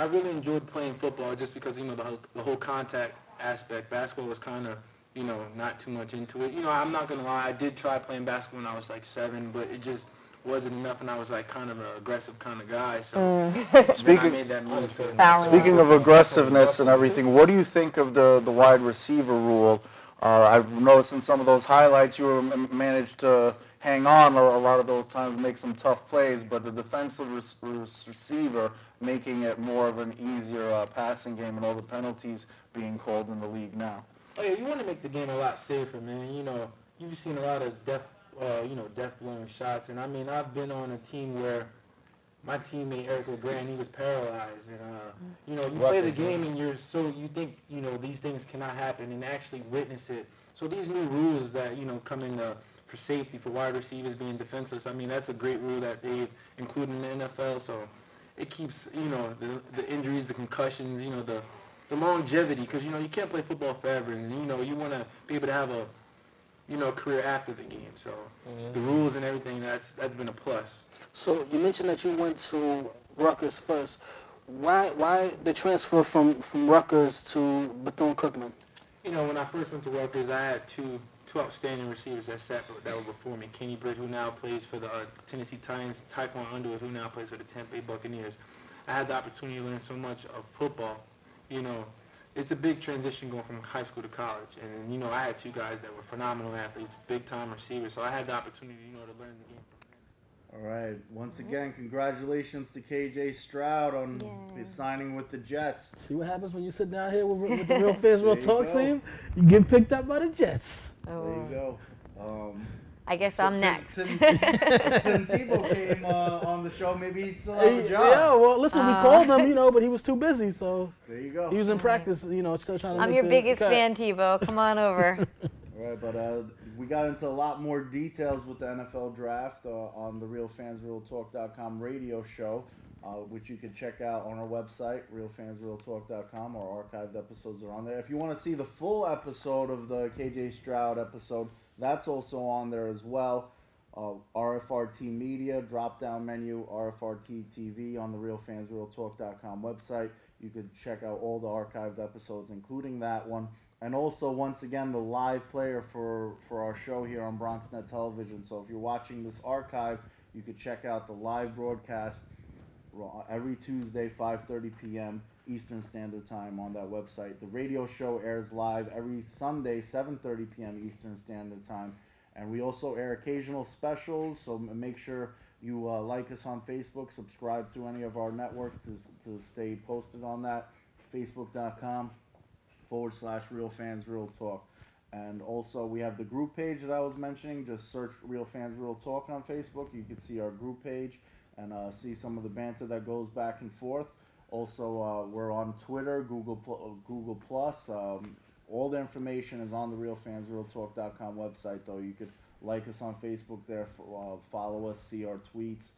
really enjoyed playing football just because, the whole contact aspect. Basketball was kind of, not too much into it. I'm not going to lie, I did try playing basketball when I was like 7, but it just wasn't enough, and I was like kind of an aggressive kind of guy, so I made that move. Speaking of aggressiveness and everything, what do you think of the wide receiver rule? I've noticed in some of those highlights you managed to hang on a lot of those times, make some tough plays, but the defensive receiver making it more of an easier passing game, and all the penalties being called in the league now. Oh yeah, you want to make the game a lot safer, man. You've seen a lot of death-blowing shots, and I've been on a team where my teammate Eric LeGrand, he was paralyzed, and you play the game and you think these things cannot happen, and actually witness it. So these new rules that come in for safety for wide receivers being defenseless, that's a great rule that they've included in the NFL. So it keeps the injuries, the concussions, the longevity, because you can't play football forever, and you want to be able to have a career after the game. So the rules and everything, that's been a plus. So you mentioned that you went to Rutgers first. Why the transfer from Rutgers to Bethune-Cookman? When I first went to Rutgers, I had two outstanding receivers that were before me. Kenny Britt, who now plays for the Tennessee Titans, Tyquan Underwood, who now plays for the Tampa Bay Buccaneers. I had the opportunity to learn so much of football. It's a big transition going from high school to college. And, I had two guys that were phenomenal athletes, big-time receivers, so I had the opportunity, to learn the game from them. All right. Once again, congratulations to KJ Stroud on his signing with the Jets. See what happens when you sit down here with the Real Fans, Real Talk team? You get picked up by the Jets. There you go. I guess I'm next. Tim Tebow came on the show. Maybe he'd still have a job. Yeah, well, listen, we called him, but he was too busy, so there you go. He was in practice, still trying to I'm your biggest fan, Tebow. Come on over. All right, but we got into a lot more details with the NFL draft on the RealFansRealTalk.com radio show, which you can check out on our website, RealFansRealTalk.com. Our archived episodes are on there. If you want to see the full episode of the KJ Stroud episode, that's also on there as well. RFRT Media, drop-down menu, RFRT TV on the RealFansRealTalk.com website. You could check out all the archived episodes, including that one. And also, once again, the live player for our show here on BronxNet Television. So if you're watching this archive, you could check out the live broadcast every Tuesday, 5:30 p.m. Eastern Standard Time on that website. The radio show airs live every Sunday, 7:30 p.m. Eastern Standard Time. And we also air occasional specials, so make sure you like us on Facebook, subscribe to any of our networks to stay posted on that. Facebook.com/RealFansRealTalk. And also, we have the group page that I was mentioning. Just search Real Fans Real Talk on Facebook. You can see our group page and see some of the banter that goes back and forth. Also, we're on Twitter, Google Plus. All the information is on the RealFansRealTalk.com website, though. You could like us on Facebook there, follow us, see our tweets.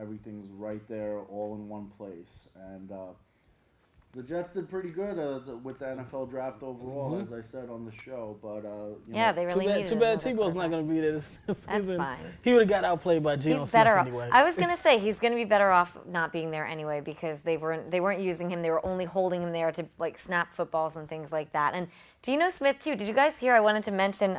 Everything's right there, all in one place. And the Jets did pretty good with the NFL draft overall, as I said on the show. But they really needed too bad Tebow's not going to be there this season. That's fine. He would have got outplayed by Geno He's Smith better anyway. I was going to say he's going to be better off not being there anyway because they weren't using him. They were only holding him there to like snap footballs and things like that. And Geno Smith too. Did you guys hear? I wanted to mention.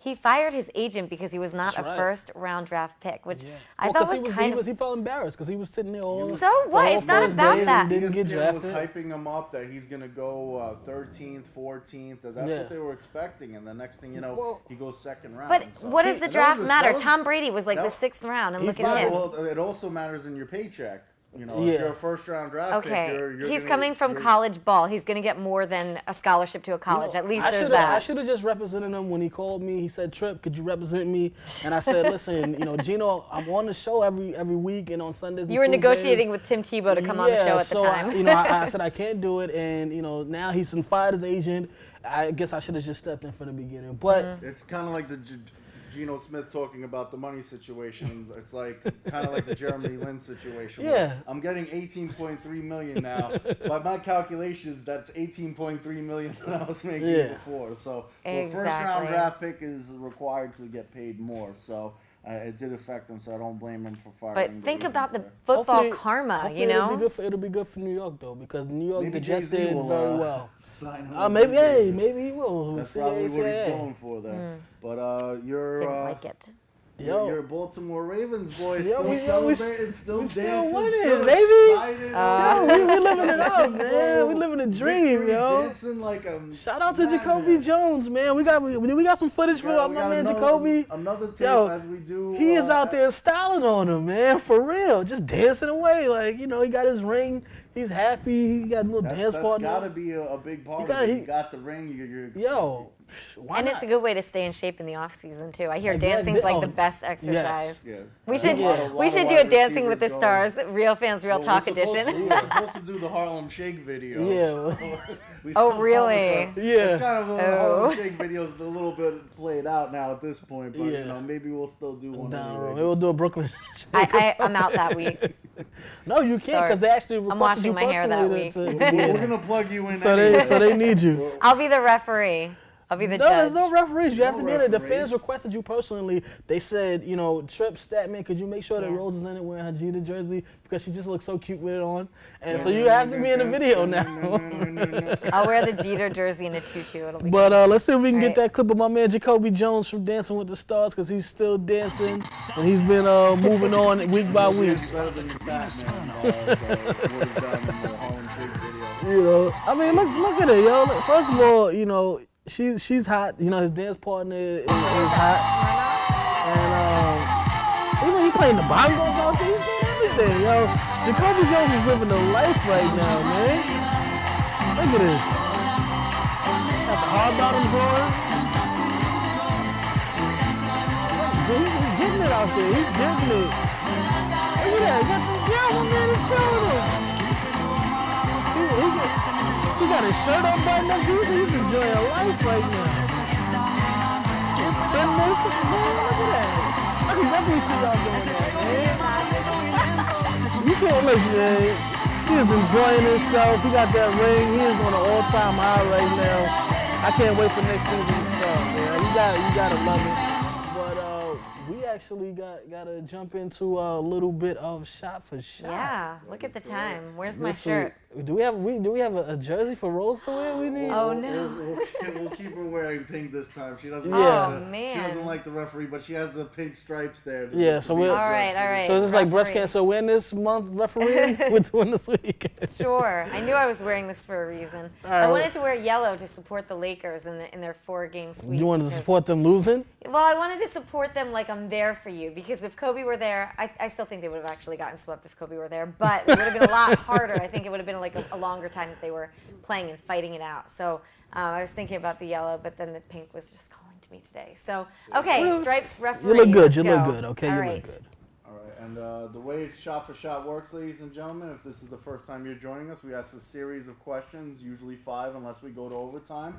He fired his agent because he was not a first-round draft pick, which I thought was kind of... He felt embarrassed because he was sitting there all... So what? It's not about that. Didn't get drafted. Was hyping him up that he's going to go 13th, 14th. That's what they were expecting. And the next thing you know, he goes second round. But what does the draft matter? Tom Brady was like the 6th round, and look at him. Well, it also matters in your paycheck. You know, if you're a first-round draft pick, he's coming from college ball. He's going to get more than a scholarship to a college. At least there's that. I should have just represented him when he called me. He said, "Trip, could you represent me?" And I said, "Listen, Geno, I'm on the show every week and on Sundays." And you were Tuesdays. Negotiating with Tim Tebow to come on the show at the time. I said I can't do it, and now he's fired his agent. I guess I should have just stepped in from the beginning. But it's kind of like the Geno Smith talking about the money situation. It's like kind of like the Jeremy Lin situation. Yeah. I'm getting $18.3 million now. By my calculations, that's $18.3 million that I was making before. So a first-round draft pick is required to get paid more. So it did affect him, so I don't blame him for firing. But think about the football karma, It'll be good for New York, though, because New York, the Jets did very well. Sign him maybe he will. That's probably what he's going for there. But you're... Didn't like it. You're Baltimore Ravens boys. We still dancing, still baby. Excited. We living it up, man. We living a dream, Dancing like shout out to Jacoby Jones, man. We got some footage for my man Jacoby. Another tape as we do. He is out there styling on him, man, for real. Just dancing away, like he got his ring. He's happy. He got a little dance partner. That's got to be a big part of it. You got the ring. You're and it's a good way to stay in shape in the off season too. I hear dancing's like the best exercise. Yes. We should do a Dancing with the Stars, Real Fans, Real Talk edition. We're supposed to do the Harlem Shake video. Oh really? Yeah. It's kind of a Harlem Shake video's a little bit played out now at this point, but maybe we'll still do one. Maybe we'll do a Brooklyn Shake. I'm out that week. No, you can't because they actually requested I'm washing my hair that week. We're gonna plug you in. So they need you. I'll be the referee. I'll be the judge. There's no referees. You have to be in it. The fans requested you personally. They said, Trip Statman, could you make sure that Rose is in it wearing her Jeter jersey because she just looks so cute with it on. And so you have to be in the video now. I'll wear the Jeter jersey in a tutu. It'll be But let's see if we can get that clip of my man Jacoby Jones from Dancing with the Stars because he's still dancing and he's been moving on week by week. I mean, look at it, yo. First of all, she's hot. His dance partner is hot. And he's playing the bongos out there. He's doing everything, yo. Jacoby Jones is living the life right now, man. Look at this. Got the hard bottoms on. He's getting it out there. He's getting it. Look at that. My man is killing it. He got his shirt on buttoned up. He's enjoying life right now. He's spinning this. Man, look at that. I can definitely see y'all doing that, man. You can't look, man. He is enjoying himself. He got that ring. He is on an all-time high right now. I can't wait for next season to start, man. You gotta love it. We actually got to jump into a little bit of shot for shot. Yeah, look at the time. Where's my shirt? Do we have a jersey for Rose to wear? We need. Oh no. We'll keep her wearing pink this time. She doesn't. Oh man. She doesn't like the referee, but she has the pink stripes there. Yeah. So we're all right. So this is like breast cancer awareness month refereeing. We're doing this week. Sure. I knew I was wearing this for a reason. I wanted to wear yellow to support the Lakers in their 4-game sweep. You wanted to support them losing? Well, I wanted to support them like I'm there for you because if Kobe were there, I still think they would have actually gotten swept if Kobe were there, but it would have been a lot harder. I think it would have been like a longer time if they were playing and fighting it out. So I was thinking about the yellow, but then the pink was just calling to me today. So, okay, stripes referee. You look good. You look good, okay? All You right. look good. All right, and the way Shot for Shot works, ladies and gentlemen, if this is the first time you're joining us, we ask a series of questions, usually 5 unless we go to overtime.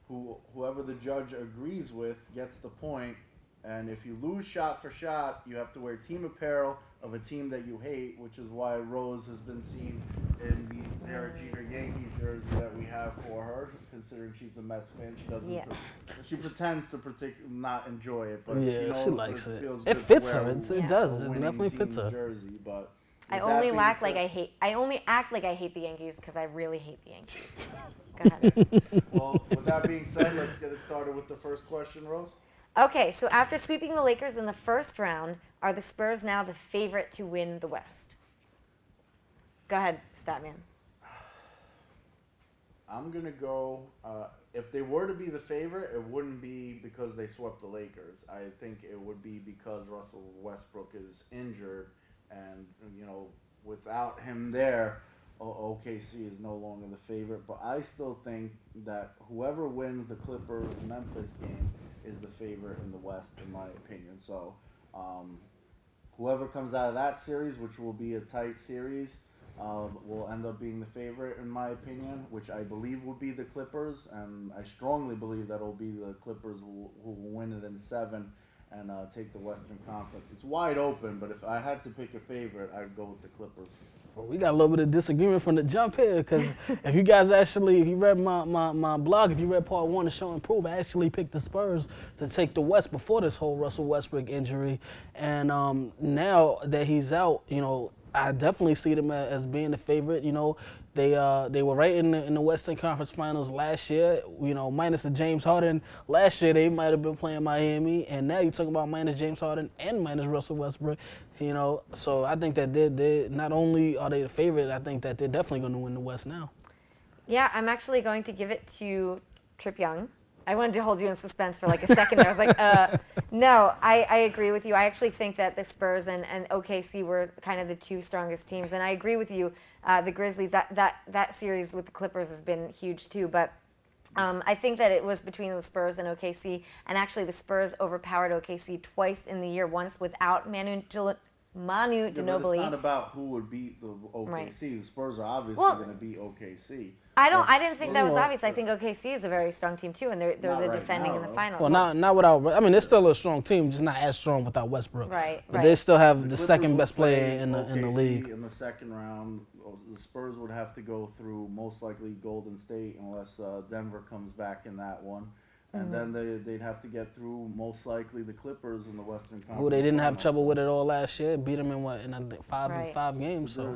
Whoever the judge agrees with gets the point, and if you lose Shot for Shot, you have to wear team apparel of a team that you hate, which is why Rose has been seen in the Derek Jeter Yankees jersey that we have for her, considering she's a Mets fan. She doesn't. Yeah. She pretends to not enjoy it, but yeah, she knows she likes it. It fits her. It does. It definitely fits her. Jersey, but I only act like I hate the Yankees because I really hate the Yankees. Go ahead. Well, with that being said, let's get it started with the first question, Rose. Okay, so after sweeping the Lakers in the first round, are the Spurs now the favorite to win the West? Go ahead, Statman. I'm going to go, if they were to be the favorite, it wouldn't be because they swept the Lakers. I think it would be because Russell Westbrook is injured, and, without him there, OKC is no longer the favorite. But I still think that whoever wins the Clippers-Memphis game is the favorite in the West, in my opinion. So whoever comes out of that series, which will be a tight series, will end up being the favorite, in my opinion, which I believe will be the Clippers. And I strongly believe that it will be the Clippers who will win it in 7 and take the Western Conference. It's wide open, but if I had to pick a favorite, I'd go with the Clippers. Well, we got a little bit of disagreement from the jump here, because if you guys actually, if you read my blog, if you read part 1 of Show and Prove, I actually picked the Spurs to take the West before this whole Russell Westbrook injury. And now that he's out, I definitely see them as being the favorite. They were right in the Western Conference Finals last year. Minus the James Harden. Last year they might have been playing Miami, and now you're talking about minus James Harden and minus Russell Westbrook. So I think that they not only are they the favorite, I think that they're definitely going to win the West now. Yeah, I'm actually going to give it to Trip Young. I wanted to hold you in suspense for like a second. I was like, no, I agree with you. I actually think that the Spurs and OKC were kind of the 2 strongest teams. And I agree with you, the Grizzlies, that series with the Clippers has been huge too. But I think that it was between the Spurs and OKC. And actually the Spurs overpowered OKC twice in the year, once without Manu Ginobili. But it's not about who would beat the OKC. Right. The Spurs are obviously going to beat OKC. I didn't think that was obvious. I think OKC is a very strong team too, and they're the defending in the final. Well, not without. I mean, they're still a strong team, just not as strong without Westbrook. Right. But they still have the second best player in the league. In the second round, the Spurs would have to go through most likely Golden State unless Denver comes back in that one. And then they'd have to get through most likely the Clippers in the Western Conference. Who they didn't have trouble with it all last year. Beat them in five games. So.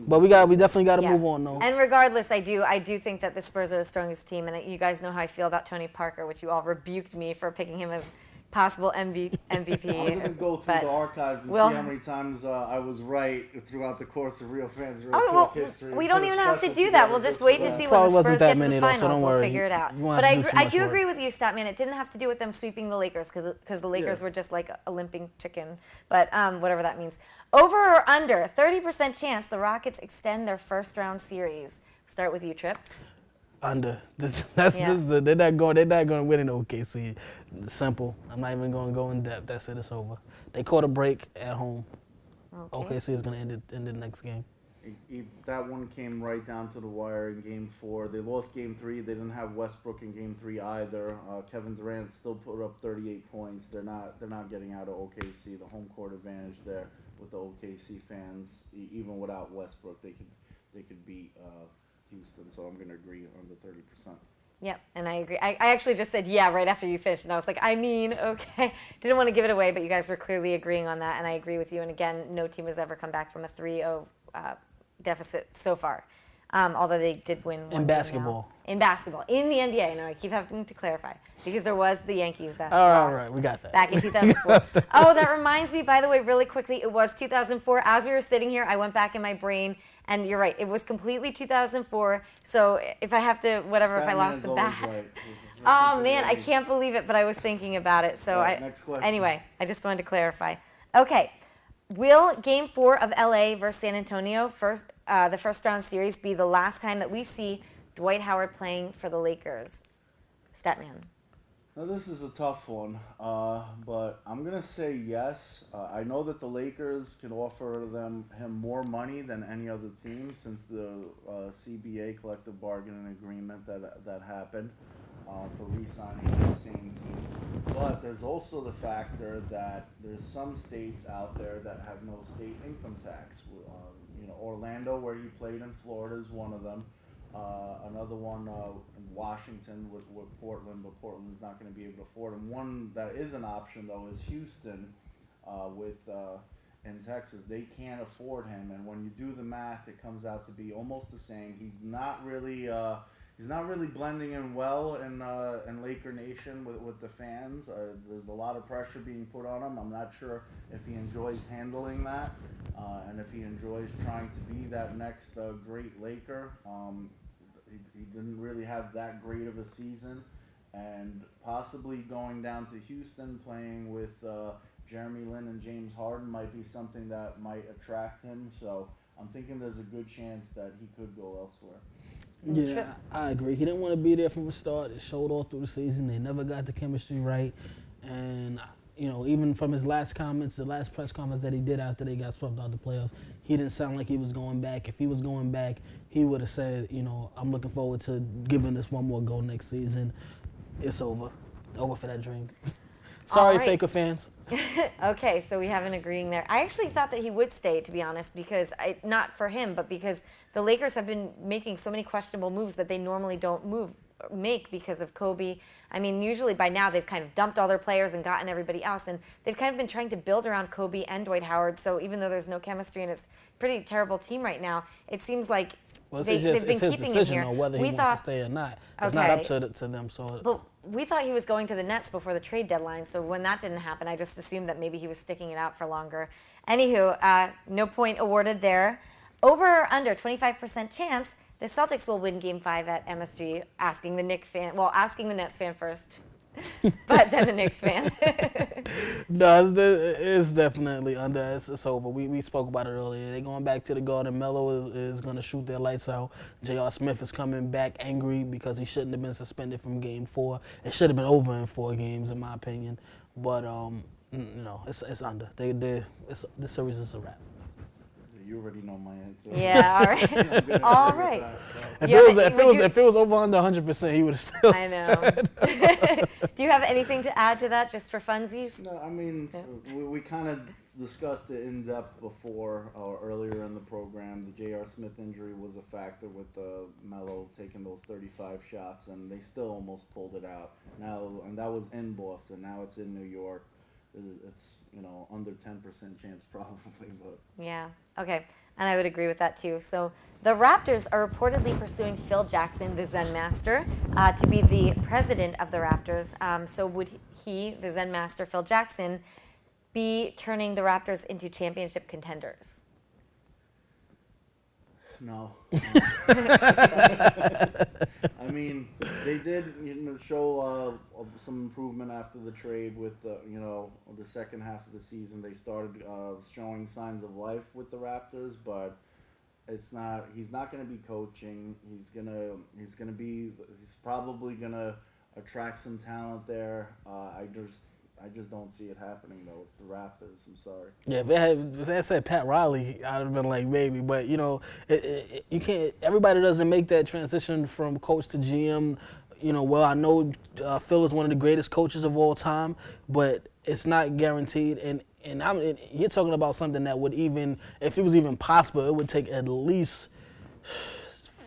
But we definitely got to move on though. And regardless, I do think that the Spurs are the strongest team, and you guys know how I feel about Tony Parker, which you all rebuked me for picking him as possible MVP. I'm going to go through the archives and see how many times I was right throughout the course of Real Fans Real Talk history. We don't even have to do that. We'll just wait to see when the Spurs get to the finals. We'll figure it out. But I do agree with you, Statman. It didn't have to do with them sweeping the Lakers because the Lakers were just like a limping chicken. But whatever that means. Over or under 30% chance the Rockets extend their first round series. Start with you, Trip. Under. They're not going to win in OKC. Simple. I'm not even going to go in depth. That's it. It's over. They caught a break at home. Okay. OKC is going to end the next game. That one came right down to the wire in Game 4. They lost Game 3. They didn't have Westbrook in Game 3 either. Kevin Durant still put up 38 points. They're not getting out of OKC. The home court advantage there with the OKC fans. Even without Westbrook, they could beat Houston. So I'm going to agree on the 30%. Yep, and I agree. I actually just said yeah right after you finished, and I was like, okay. Didn't want to give it away, but you guys were clearly agreeing on that, and I agree with you. And again, no team has ever come back from a 3-0 deficit so far, although they did win one in basketball. In basketball. In the NBA, no, I keep having to clarify, because there was the Yankees that lost. All right, we got that. Back in 2004. Oh, that reminds me, by the way, really quickly, it was 2004. As we were sitting here, I went back in my brain, and you're right, it was completely 2004. So if I have to, whatever, if I lost the bat. Right. Oh, man, I can't believe it, but I was thinking about it. So next question. Anyway, I just wanted to clarify. Okay. Will Game 4 of LA versus San Antonio, the first round series, be the last time that we see Dwight Howard playing for the Lakers? Statman. Now, this is a tough one, but I'm going to say yes. I know that the Lakers can offer him more money than any other team since the CBA, collective bargaining agreement, that happened for re-signing the same team. But there's also the factor that there's some states out there that have no state income tax. Orlando, where he played in Florida, is one of them. Another one in Washington with Portland, but Portland's not going to be able to afford him. One that is an option, though, is Houston in Texas. They can't afford him, and when you do the math, it comes out to be almost the same. He's not really blending in well in Laker Nation with the fans. There's a lot of pressure being put on him. I'm not sure if he enjoys handling that, and if he enjoys trying to be that next great Laker. He didn't really have that great of a season, and possibly going down to Houston playing with Jeremy Lin and James Harden might be something that might attract him. So I'm thinking there's a good chance that he could go elsewhere. Yeah, I agree. He didn't want to be there from the start. It showed all through the season. They never got the chemistry right. And, even from his last comments, the last press conference that he did after they got swept out of the playoffs, he didn't sound like he was going back. If he was going back, he would have said, I'm looking forward to giving this one more go next season. It's over. Over for that dream. Sorry, right. Faker fans. Okay, so we have an agreeing there. I actually thought that he would stay, to be honest, because not for him, but because the Lakers have been making so many questionable moves that they normally don't make because of Kobe. I mean, usually by now they've kind of dumped all their players and gotten everybody else, and they've kind of been trying to build around Kobe and Dwight Howard. So even though there's no chemistry and it's a pretty terrible team right now, it seems like they've been it's his keeping decision him here. on whether he wants to stay or not. It's not up to them. So. But we thought he was going to the Nets before the trade deadline, so when that didn't happen, I just assumed that maybe he was sticking it out for longer. Anywho, no point awarded there. Over or under 25% chance the Celtics will win Game 5 at MSG, asking the Nets fan first, but then the Knicks fan. No, it's definitely under. It's over. We spoke about it earlier. They're going back to the Garden. Melo is going to shoot their lights out. J.R. Smith is coming back angry because he shouldn't have been suspended from Game 4. It should have been over in 4 games, in my opinion. But it's under. The series is a wrap. You already know my answer. Yeah, all right. All right. If it was over under 100%, he would have still I know. Do you have anything to add to that, just for funsies? No, I mean, we kind of discussed it in depth before or earlier in the program. The J.R. Smith injury was a factor with Melo taking those 35 shots, and they still almost pulled it out. And that was in Boston. Now it's in New York. It's under 10% chance probably, but yeah, okay, and I would agree with that too. So the Raptors are reportedly pursuing Phil Jackson, the Zen Master, to be the president of the Raptors. So would he, the Zen Master, Phil Jackson, be turning the Raptors into championship contenders? No. I mean, they did show some improvement after the trade with the second half of the season. They started showing signs of life with the Raptors, but it's not. He's not going to be coaching. He's probably gonna attract some talent there. I just don't see it happening, though. It's the Raptors. I'm sorry. Yeah, if they had said Pat Riley, I'd have been like, maybe. But, you can't – everybody doesn't make that transition from coach to GM. I know Phil is one of the greatest coaches of all time, but it's not guaranteed. And you're talking about something that would even – if it was even possible, it would take at least –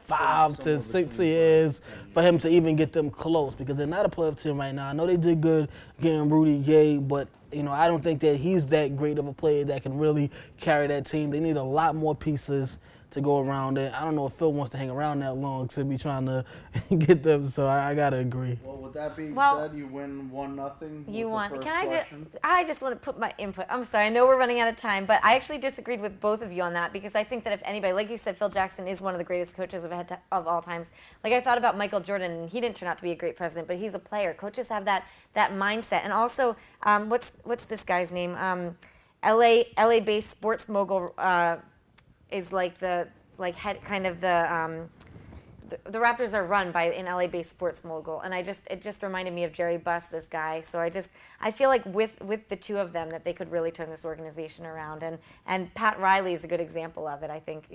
5 to 6 years for him to even get them close, because they're not a playoff team right now. I know they did good getting Rudy Gay, but I don't think that he's that great of a player that can really carry that team. They need a lot more pieces to go around it. I don't know if Phil wants to hang around that long to be trying to get them, so I gotta agree. Well, with that being said, you win 1-0. You won. I just want to put my input. I'm sorry, I know we're running out of time, but I actually disagreed with both of you on that, because I think that if anybody, like you said, Phil Jackson is one of the greatest coaches of all times. Like, I thought about Michael Jordan, and he didn't turn out to be a great president, but he's a player. Coaches have that mindset. And also, what's this guy's name? LA-based sports mogul is like the head kind of the the Raptors are run by an LA-based sports mogul, and it just reminded me of Jerry Buss, this guy. So I feel like with the two of them that they could really turn this organization around, and Pat Riley is a good example of it. I think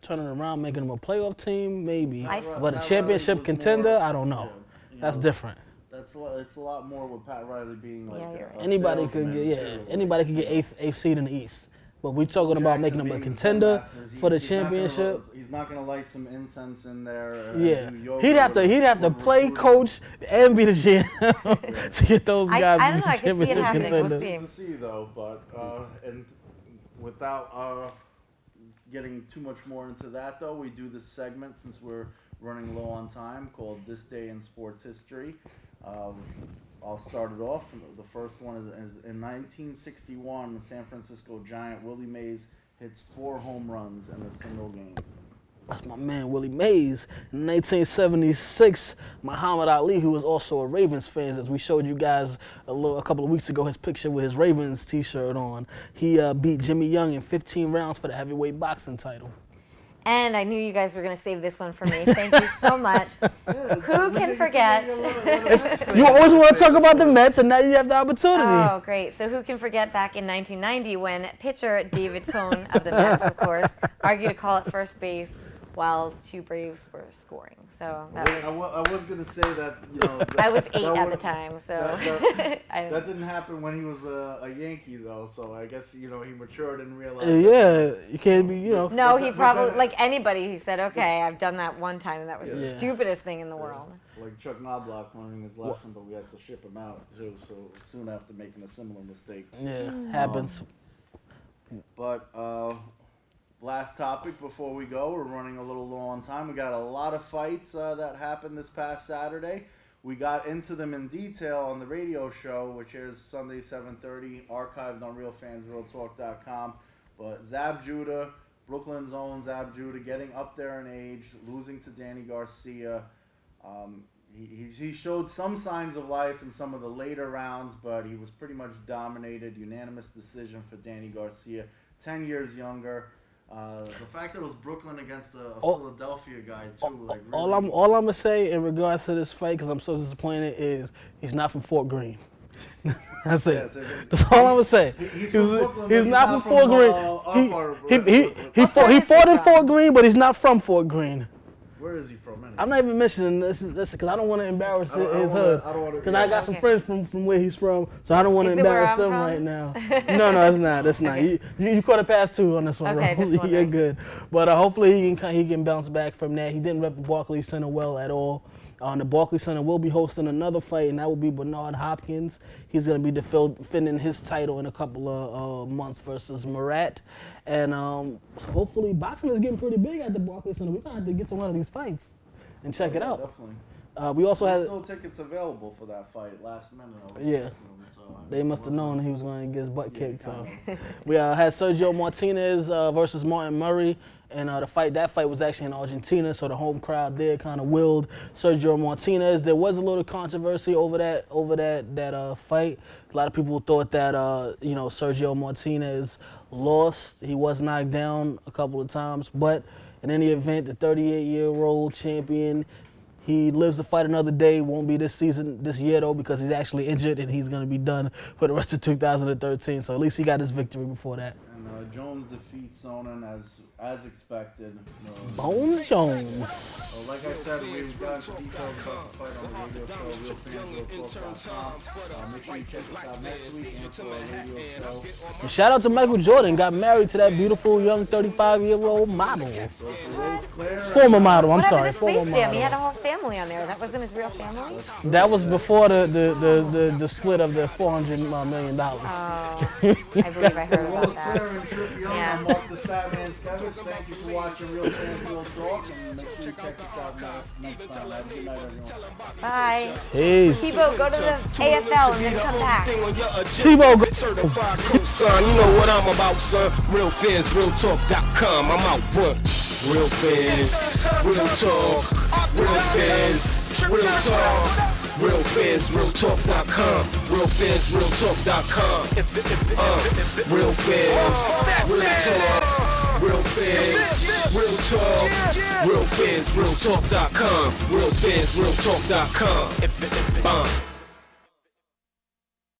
turning around, making them a playoff team, maybe, but a Pat championship contender, I don't know. That's different. It's a lot more with Pat Riley being like anybody could get eighth seed in the East. But we're talking about making him a contender for the championship. He's not gonna light some incense in there. He'd have to play, coach, and be the GM to get those guys. I don't know. I can see it happening. We'll see. To see though, but and without getting too much more into that though, we do this segment since we're running low on time called This Day in Sports History. I'll start it off. The first one is in 1961, the San Francisco Giant Willie Mays hits 4 home runs in a single game. That's my man, Willie Mays. In 1976, Muhammad Ali, who was also a Ravens fan, as we showed you guys a couple of weeks ago, his picture with his Ravens t-shirt on, he beat Jimmy Young in 15 rounds for the heavyweight boxing title. And I knew you guys were going to save this one for me. Thank you so much. Who can forget? You always want to talk about the Mets, and now you have the opportunity. Oh, great. So who can forget back in 1990 when pitcher David Cohn of the Mets, of course, argued to call at first base while 2 Braves were scoring. So that was... I was going to say that, I was 8 at the time, so... That didn't happen when he was a Yankee, though, so I guess, he matured and realized... you can't be, No, he probably, like anybody, he said, okay, I've done that one time, and that was the stupidest thing in the world. Like Chuck Knobloch learning his lesson, but we had to ship him out, too, so soon after making a similar mistake. Yeah, happens. But... last topic before we go. We're running a little low on time. We got a lot of fights that happened this past Saturday. We got into them in detail on the radio show, which is Sunday 7:30, archived on RealFansRealTalk.com. But Zab Judah, Brooklyn's own Zab Judah, getting up there in age, losing to Danny Garcia. He showed some signs of life in some of the later rounds, but he was pretty much dominated. Unanimous decision for Danny Garcia, 10 years younger. The fact that it was Brooklyn against a Philadelphia guy too, like really. All I'm gonna say in regards to this fight, because I'm so disappointed, is he's not from Fort Greene. That's it. That's all I'm gonna say. He's not from Fort Greene. He fought in Fort Greene, but he's not from Fort Greene. Where is he from anyway? I'm not even mentioning this because I don't want to embarrass his hood. Because I got some friends from where he's from, so I don't want to embarrass them right now. No, it's not. That's not. You caught a pass too on this one, okay, bro. You're good. But hopefully he can bounce back from that. He didn't rep the Barclays Center well at all. The Barclays Center will be hosting another fight, and that will be Bernard Hopkins. He's going to be defending his title in a couple of months versus Murat. And so hopefully boxing is getting pretty big at the Barclays Center. We're going to have to get to one of these fights and check it out. Definitely. We also had still tickets available for that fight last minute. They must have known he was going to get his butt kicked. So we had Sergio Martinez versus Martin Murray. And that fight was actually in Argentina, so the home crowd there kind of willed Sergio Martinez. There was a little controversy over that fight. A lot of people thought that Sergio Martinez lost. He was knocked down a couple of times, but in any event, the 38-year-old champion, he lives to fight another day. Won't be this year though, because he's actually injured and he's going to be done for the rest of 2013. So at least he got his victory before that. And Jones defeats Sonnen as expected. Bone Jones. Well, like I said, we've got details about the fight on the radio show, RealFansRealTalk.com. Make sure you check us out next week and for our radio show. And shout out to Michael Jordan, got married to that beautiful young 35-year-old model. Former model, I'm sorry. Former model. He had a whole family on there. That wasn't his real family? That was before the split of the $400 million. Oh, I believe I heard about that. Yeah. I'm Mark the Satman Skevich. Thank you for watching Real Fans Real Talk, and make sure you check us out next time. Have a good night, everyone. Bye. Peace. Tebow, go to the AFL and then come back. Tebow, go. Certified coach, son. You know what I'm about, son. RealFansRealTalk.com. I'm out, what? Real fans, real talk. Real fans, real talk. RealFansRealTalk.com. RealFansRealTalk.com. Real fans, real talk. Real fans. real talk. Real fans, realtalk.com. Real fans, realtalk.com.